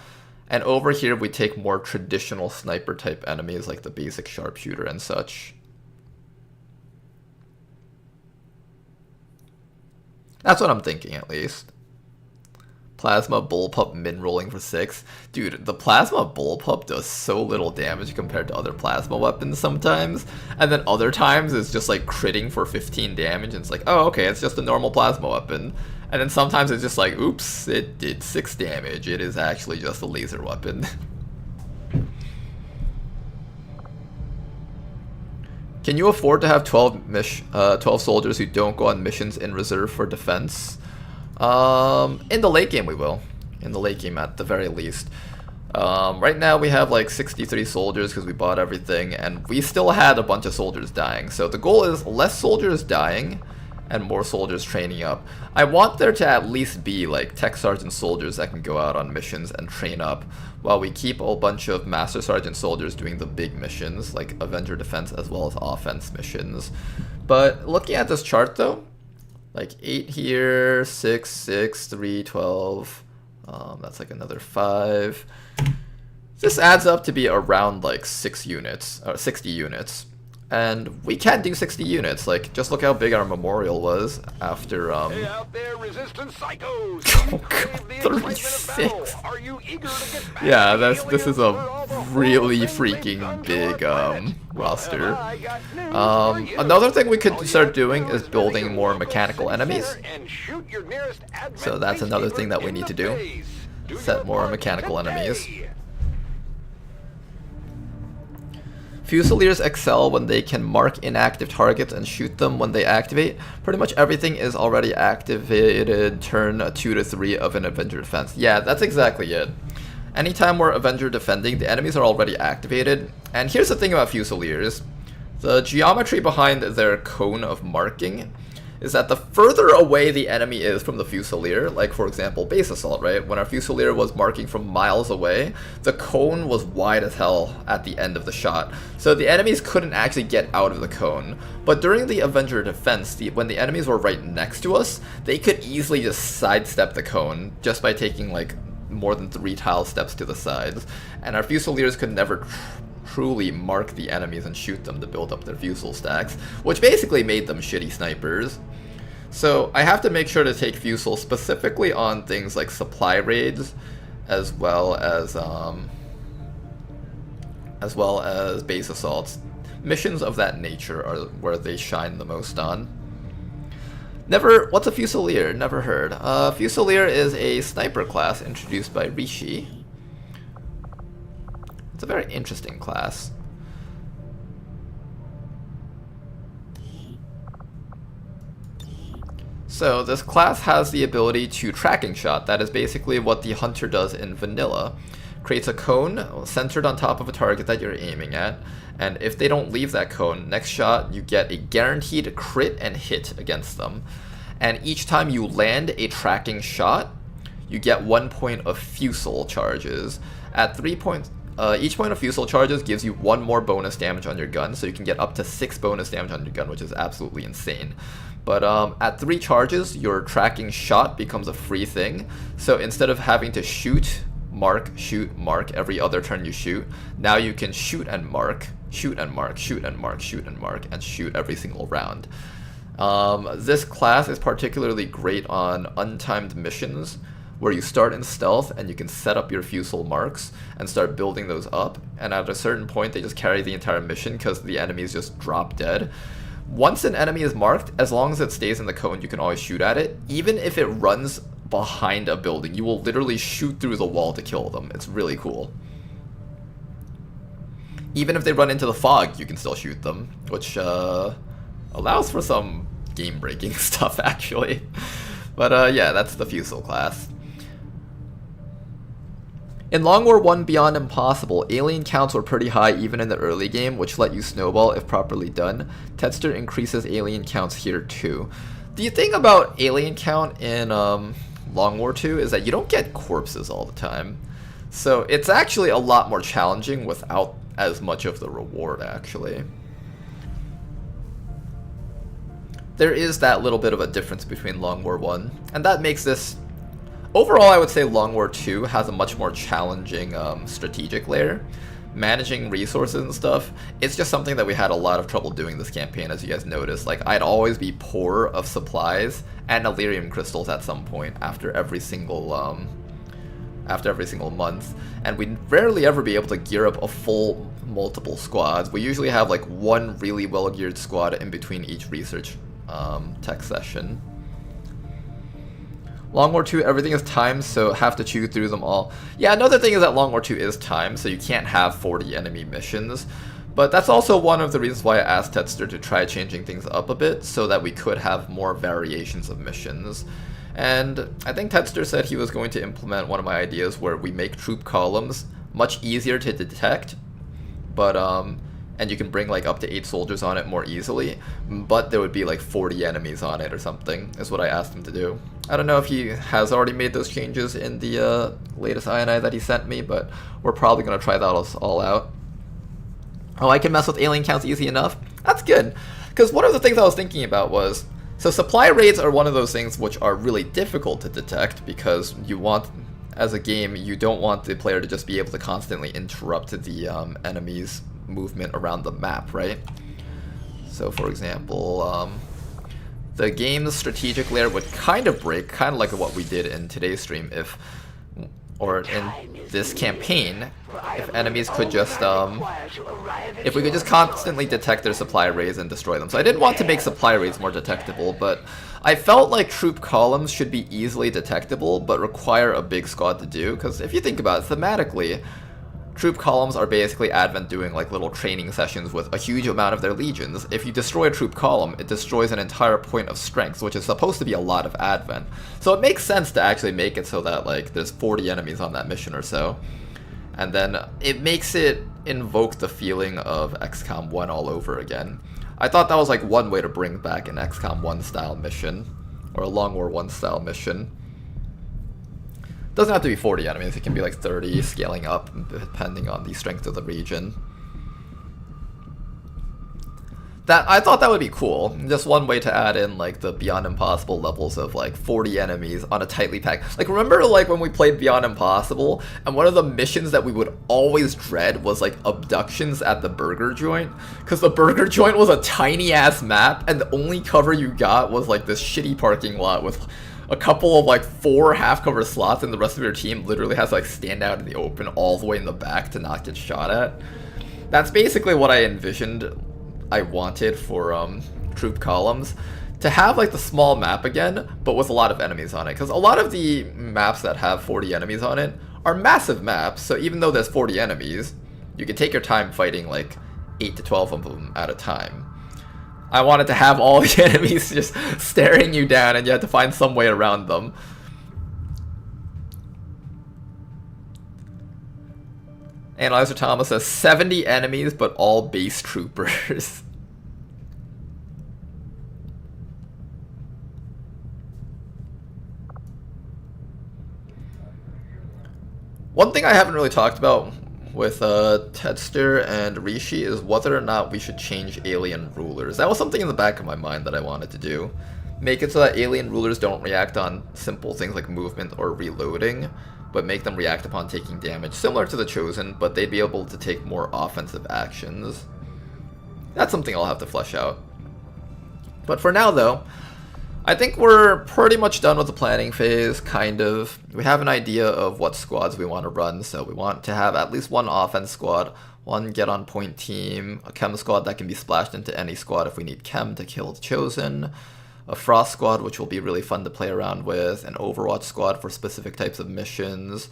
And over here we take more traditional sniper type enemies like the basic sharpshooter and such. That's what I'm thinking at least. Plasma Bullpup min-rolling for 6. Dude, the Plasma Bullpup does so little damage compared to other plasma weapons sometimes. And then other times it's just like critting for 15 damage and it's like, oh okay, it's just a normal plasma weapon. And then sometimes it's just like, oops, it did 6 damage. It is actually just a laser weapon. Can you afford to have 12 soldiers who don't go on missions in reserve for defense? In the late game we will. In the late game at the very least. Right now we have like 63 soldiers because we bought everything, and we still had a bunch of soldiers dying. So the goal is less soldiers dying and more soldiers training up. I want there to at least be like tech sergeant soldiers that can go out on missions and train up, while we keep a bunch of master sergeant soldiers doing the big missions like Avenger defense as well as offense missions. But looking at this chart though, like 8 here, 6, 6, 3, 12, that's like another 5. This adds up to be around like 6 units, or 60 units. And we can't do 60 units, like, just look how big our memorial was after, Hey out there, resistance psychos! Oh god, 36! Are you eager to get back Yeah, to this is a really freaking big, roster. Another thing we could start doing is building more mechanical enemies. So that's another thing that we need to do. Set more mechanical enemies. Fusiliers excel when they can mark inactive targets and shoot them when they activate. Pretty much everything is already activated turn 2 to 3 of an Avenger defense. Yeah, that's exactly it. Anytime we're Avenger defending, the enemies are already activated. And here's the thing about Fusiliers. The geometry behind their cone of marking is that the further away the enemy is from the Fusilier, like for example base assault, right? When our Fusilier was marking from miles away, the cone was wide as hell at the end of the shot. So the enemies couldn't actually get out of the cone. But during the Avenger defense, when the enemies were right next to us, they could easily just sidestep the cone just by taking like more than 3 tile steps to the sides. And our Fusiliers could never truly mark the enemies and shoot them to build up their Fusil stacks, which basically made them shitty snipers. So I have to make sure to take Fusil specifically on things like supply raids, as well as base assaults. Missions of that nature are where they shine the most on. What's a Fusilier? Never heard. Fusilier is a sniper class introduced by Rishi. It's a very interesting class. So this class has the ability to tracking shot. That is basically what the hunter does in vanilla. Creates a cone centered on top of a target that you're aiming at, and if they don't leave that cone, next shot you get a guaranteed crit and hit against them. And each time you land a tracking shot, you get 1 point of Fusil charges. At 3 points Each point of fusel charges gives you 1 more bonus damage on your gun, so you can get up to 6 bonus damage on your gun, which is absolutely insane. But at 3 charges, your tracking shot becomes a free thing. So instead of having to shoot, mark, every other turn you shoot, now you can shoot and mark, shoot and mark, shoot and mark, shoot and mark, and shoot every single round. This class is particularly great on untimed missions, where you start in stealth and you can set up your fusel marks and start building those up, and at a certain point they just carry the entire mission because the enemies just drop dead. Once an enemy is marked, as long as it stays in the cone, you can always shoot at it. Even if it runs behind a building, you will literally shoot through the wall to kill them. It's really cool. Even if they run into the fog, you can still shoot them, which allows for some game-breaking stuff, actually. But yeah, that's the Fusel class. In Long War 1 Beyond Impossible, alien counts were pretty high even in the early game, which let you snowball if properly done. Tedster increases alien counts here too. The thing about alien count in Long War 2 is that you don't get corpses all the time. So it's actually a lot more challenging without as much of the reward, actually. There is that little bit of a difference between Long War 1, and that makes this... Overall, I would say Long War 2 has a much more challenging strategic layer. Managing resources and stuff, it's just something that we had a lot of trouble doing this campaign, as you guys noticed. Like, I'd always be poor of supplies and Elerium crystals at some point after every single month, and we'd rarely ever be able to gear up a full multiple squads. We usually have like one really well geared squad in between each research tech session. Long War 2, everything is timed, so have to chew through them all. Yeah, another thing is that Long War 2 is timed, so you can't have 40 enemy missions. But that's also one of the reasons why I asked Tedster to try changing things up a bit, so that we could have more variations of missions. And I think Tedster said he was going to implement one of my ideas where we make troop columns much easier to detect, but and you can bring like up to 8 soldiers on it more easily, but there would be like 40 enemies on it or something, is what I asked him to do. I don't know if he has already made those changes in the latest INI that he sent me, but we're probably going to try that all out. Oh, I can mess with alien counts easy enough? That's good, because one of the things I was thinking about was, so supply raids are one of those things which are really difficult to detect, because you want, as a game, you don't want the player to just be able to constantly interrupt the enemy's movement around the map, right? So for example, the game's strategic layer would kind of break, kind of like what we did in today's stream, if, or in this campaign, if enemies could just, if we could just constantly detect their supply raids and destroy them. So I didn't want to make supply raids more detectable, but I felt like troop columns should be easily detectable, but require a big squad to do, because if you think about it, thematically, troop columns are basically Advent doing like little training sessions with a huge amount of their legions. If you destroy a troop column, it destroys an entire point of strength, which is supposed to be a lot of Advent. So it makes sense to actually make it so that like there's 40 enemies on that mission or so. And then it makes it invoke the feeling of XCOM 1 all over again. I thought that was like one way to bring back an XCOM 1 style mission, or a Long War 1 style mission. Doesn't have to be 40 enemies, it can be like 30, scaling up depending on the strength of the region. I thought that would be cool. Just one way to add in like the Beyond Impossible levels of like 40 enemies on a tightly packed. Like, remember like when we played Beyond Impossible and one of the missions that we would always dread was like abductions at the burger joint? Because the burger joint was a tiny ass map and the only cover you got was like this shitty parking lot with a couple of like 4 half-cover slots, and the rest of your team literally has to like stand out in the open all the way in the back to not get shot at. That's basically what I envisioned I wanted for troop columns. To have like the small map again, but with a lot of enemies on it. Because a lot of the maps that have 40 enemies on it are massive maps, so even though there's 40 enemies, you can take your time fighting like 8 to 12 of them at a time. I wanted to have all the enemies just staring you down and you had to find some way around them. Analyzer Thomas says 70 enemies but all base troopers. One thing I haven't really talked about with Tedster and Rishi is whether or not we should change alien rulers. That was something in the back of my mind that I wanted to do. Make it so that alien rulers don't react on simple things like movement or reloading, but make them react upon taking damage, similar to the Chosen, but they'd be able to take more offensive actions. That's something I'll have to flesh out. But for now, though, I think we're pretty much done with the planning phase, kind of. We have an idea of what squads we want to run, so we want to have at least one offense squad, one get-on-point team, a chem squad that can be splashed into any squad if we need chem to kill the Chosen, a Frost squad, which will be really fun to play around with, an Overwatch squad for specific types of missions,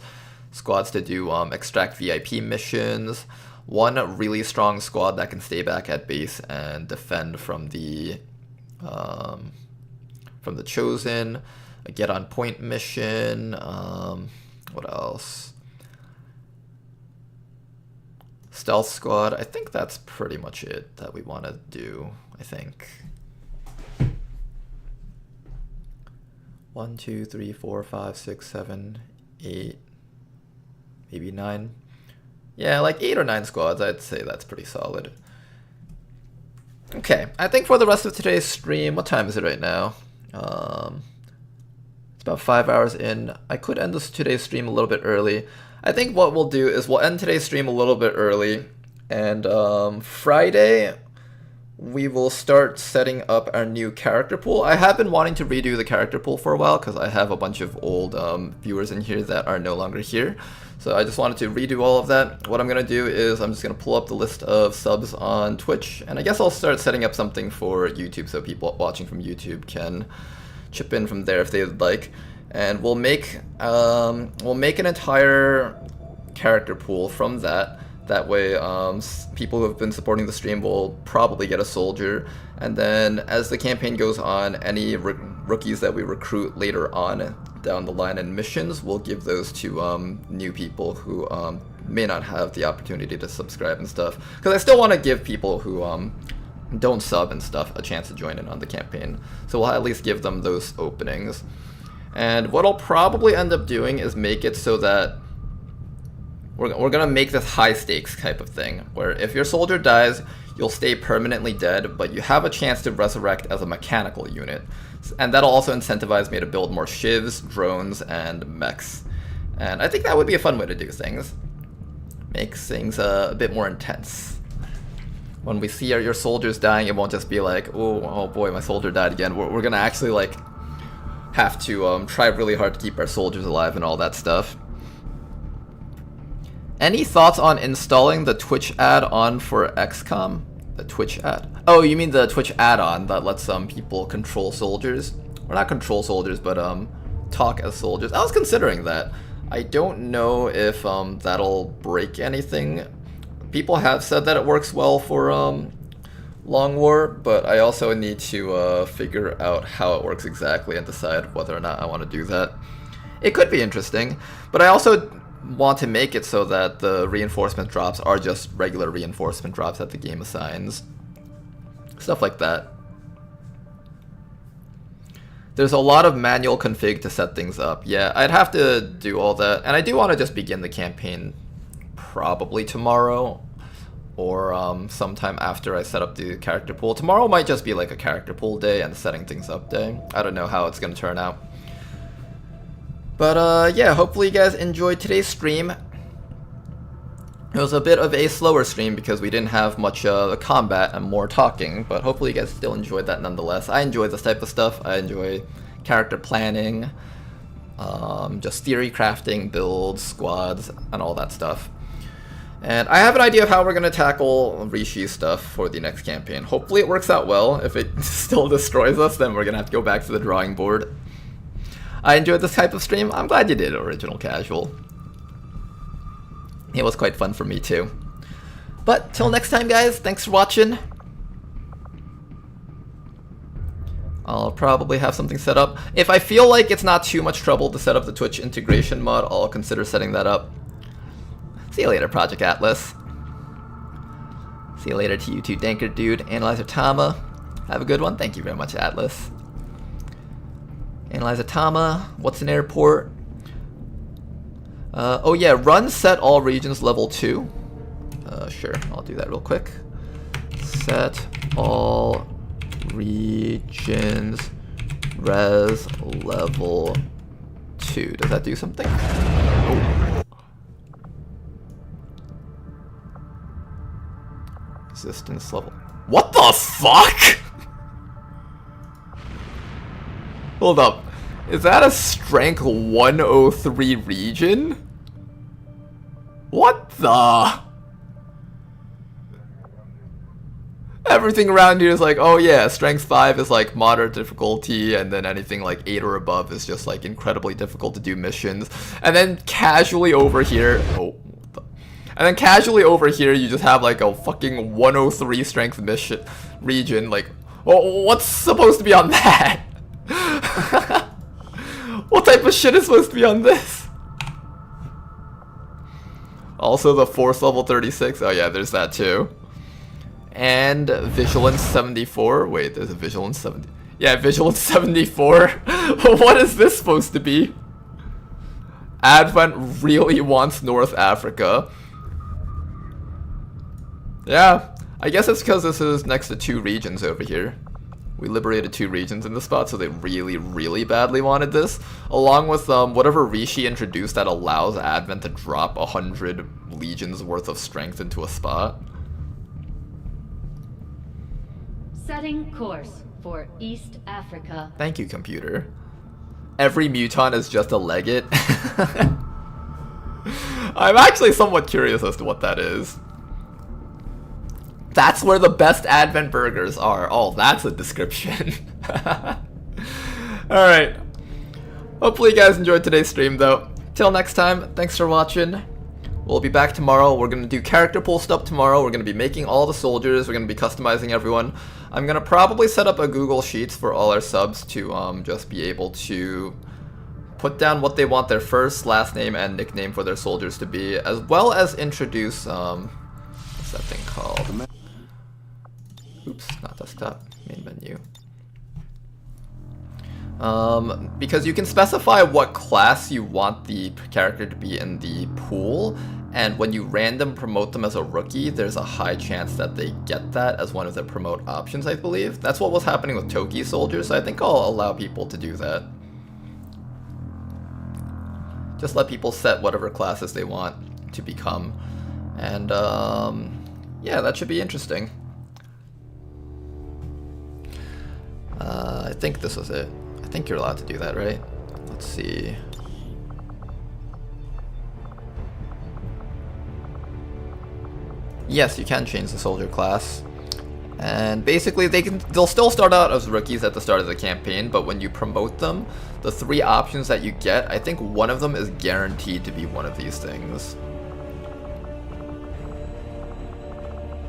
squads to do extract VIP missions, one really strong squad that can stay back at base and defend from the Chosen, a get on point mission, what else? Stealth squad. I think that's pretty much it that we want to do, I think. 1, 2, 3, 4, 5, 6, 7, 8, maybe 9. Yeah, like 8 or 9 squads, I'd say that's pretty solid. Okay, I think for the rest of today's stream, what time is it right now? It's about 5 hours in. I could end today's stream a little bit early. I think what we'll do is we'll end today's stream a little bit early, and Friday we will start setting up our new character pool. I have been wanting to redo the character pool for a while because I have a bunch of old viewers in here that are no longer here. So I just wanted to redo all of that. What I'm going to do is I'm just going to pull up the list of subs on Twitch, and I guess I'll start setting up something for YouTube so people watching from YouTube can chip in from there if they would like. And we'll make an entire character pool from that. That way, people who have been supporting the stream will probably get a soldier. And then as the campaign goes on, any rookies that we recruit later on down the line in missions, we'll give those to new people who may not have the opportunity to subscribe and stuff. Because I still want to give people who don't sub and stuff a chance to join in on the campaign. So we'll at least give them those openings. And what I'll probably end up doing is make it so that we're gonna make this high stakes type of thing, where if your soldier dies, you'll stay permanently dead, but you have a chance to resurrect as a mechanical unit. And that'll also incentivize me to build more shivs, drones, and mechs. And I think that would be a fun way to do things. Makes things a bit more intense. When we see your soldiers dying, it won't just be like, oh boy, my soldier died again. We're gonna actually like have to try really hard to keep our soldiers alive and all that stuff. Any thoughts on installing the Twitch add-on for XCOM? The Twitch add? Oh, you mean the Twitch add-on that lets people control soldiers? Or not control soldiers, but talk as soldiers. I was considering that. I don't know if that'll break anything. People have said that it works well for Long War, but I also need to figure out how it works exactly and decide whether or not I want to do that. It could be interesting, but I also want to make it so that the reinforcement drops are just regular reinforcement drops that the game assigns. Stuff like that. There's a lot of manual config to set things up. Yeah, I'd have to do all that. And I do want to just begin the campaign probably tomorrow or sometime after I set up the character pool. Tomorrow might just be like a character pool day and setting things up day. I don't know how it's going to turn out. But yeah, hopefully you guys enjoyed today's stream. It was a bit of a slower stream because we didn't have much combat and more talking, but hopefully you guys still enjoyed that nonetheless. I enjoy this type of stuff. I enjoy character planning, just theory crafting, builds, squads, and all that stuff. And I have an idea of how we're going to tackle Rishi's stuff for the next campaign. Hopefully it works out well. If it still destroys us, then we're going to have to go back to the drawing board. I enjoyed this type of stream. I'm glad you did, Original Casual. It was quite fun for me too. But till next time, guys, thanks for watching. I'll probably have something set up. If I feel like it's not too much trouble to set up the Twitch integration mod, I'll consider setting that up. See you later, Project Atlas. See you later to you too, Danker Dude, Analyzer Tama. Have a good one. Thank you very much, Atlas. Analyzer Tama, what's an airport? Oh yeah, run set all regions level 2. Sure, I'll do that real quick. Set all regions res level 2. Does that do something? Oh. Resistance level. What the fuck? Hold up. Is that a strength 103 region? What the? Everything around here is like, oh yeah, strength 5 is like moderate difficulty, and then anything like 8 or above is just like incredibly difficult to do missions. And then casually over here, and then casually over here you just have like a fucking 103 strength mission region. Like, oh, what's supposed to be on that? What type of shit is supposed to be on this? Also the force level 36. Oh yeah, there's that too. And vigilance 74. Wait, there's a vigilance 70. Yeah, vigilance 74. What is this supposed to be? Advent really wants North Africa. Yeah, I guess it's because this is next to 2 regions over here. We liberated 2 regions in the spot, so they really, really badly wanted this. Along with whatever Rishi introduced that allows Advent to drop 100 legions worth of strength into a spot. Setting course for East Africa. Thank you, computer. Every mutant is just a legate. I'm actually somewhat curious as to what that is. That's where the best Advent burgers are. Oh, that's a description. Alright. Hopefully you guys enjoyed today's stream, though. Till next time, thanks for watching. We'll be back tomorrow. We're going to do character pool stuff tomorrow. We're going to be making all the soldiers. We're going to be customizing everyone. I'm going to probably set up a Google Sheets for all our subs to just be able to put down what they want their first, last name, and nickname for their soldiers to be, as well as introduce, what's that thing called? Oops, not desktop, main menu. Because you can specify what class you want the character to be in the pool, and when you random promote them as a rookie, there's a high chance that they get that as one of their promote options, I believe. That's what was happening with Toki soldiers, so I think I'll allow people to do that. Just let people set whatever classes they want to become. And, yeah, that should be interesting. I think this was it. I think you're allowed to do that, right? Let's see. Yes, you can change the soldier class. And basically they'll still start out as rookies at the start of the campaign, but when you promote them, the 3 options that you get, I think one of them is guaranteed to be one of these things.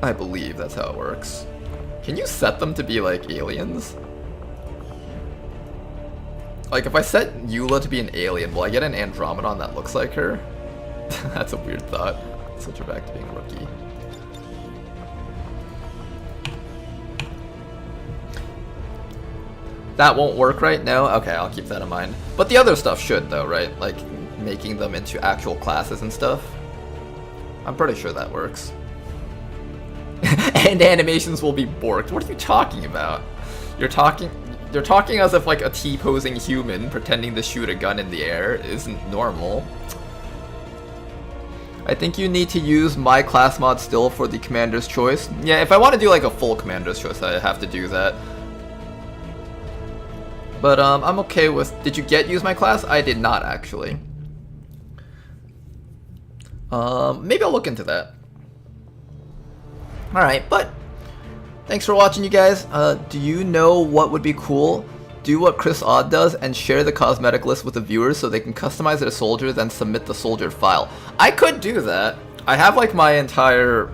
I believe that's how it works. Can you set them to be like aliens? Like if I set Eula to be an alien, will I get an Andromedon that looks like her? That's a weird thought. Switch her back to being a rookie. That won't work right now? Okay, I'll keep that in mind. But the other stuff should though, right? Like making them into actual classes and stuff. I'm pretty sure that works. And animations will be borked. What are you talking about? You're talking as if like a T-posing human pretending to shoot a gun in the air isn't normal. I think you need to use my class mod still for the commander's choice. Yeah, if I want to do like a full commander's choice, I have to do that. But I'm okay with... Did you use my class? I did not, actually. Maybe I'll look into that. Alright, but thanks for watching, you guys. Do you know what would be cool? Do what Chris Odd does and share the cosmetic list with the viewers so they can customize their soldier, then submit the soldier file. I could do that. I have like my entire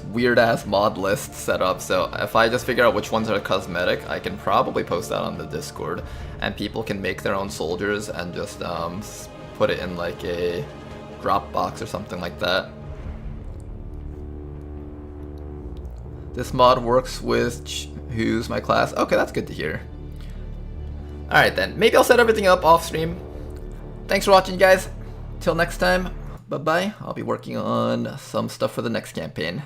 weird-ass mod list set up, so if I just figure out which ones are cosmetic, I can probably post that on the Discord, and people can make their own soldiers and just put it in like a Dropbox or something like that. This mod works with who's my class? Okay, that's good to hear. Alright then, maybe I'll set everything up off stream. Thanks for watching, guys. Till next time. bye-bye. I'll be working on some stuff for the next campaign.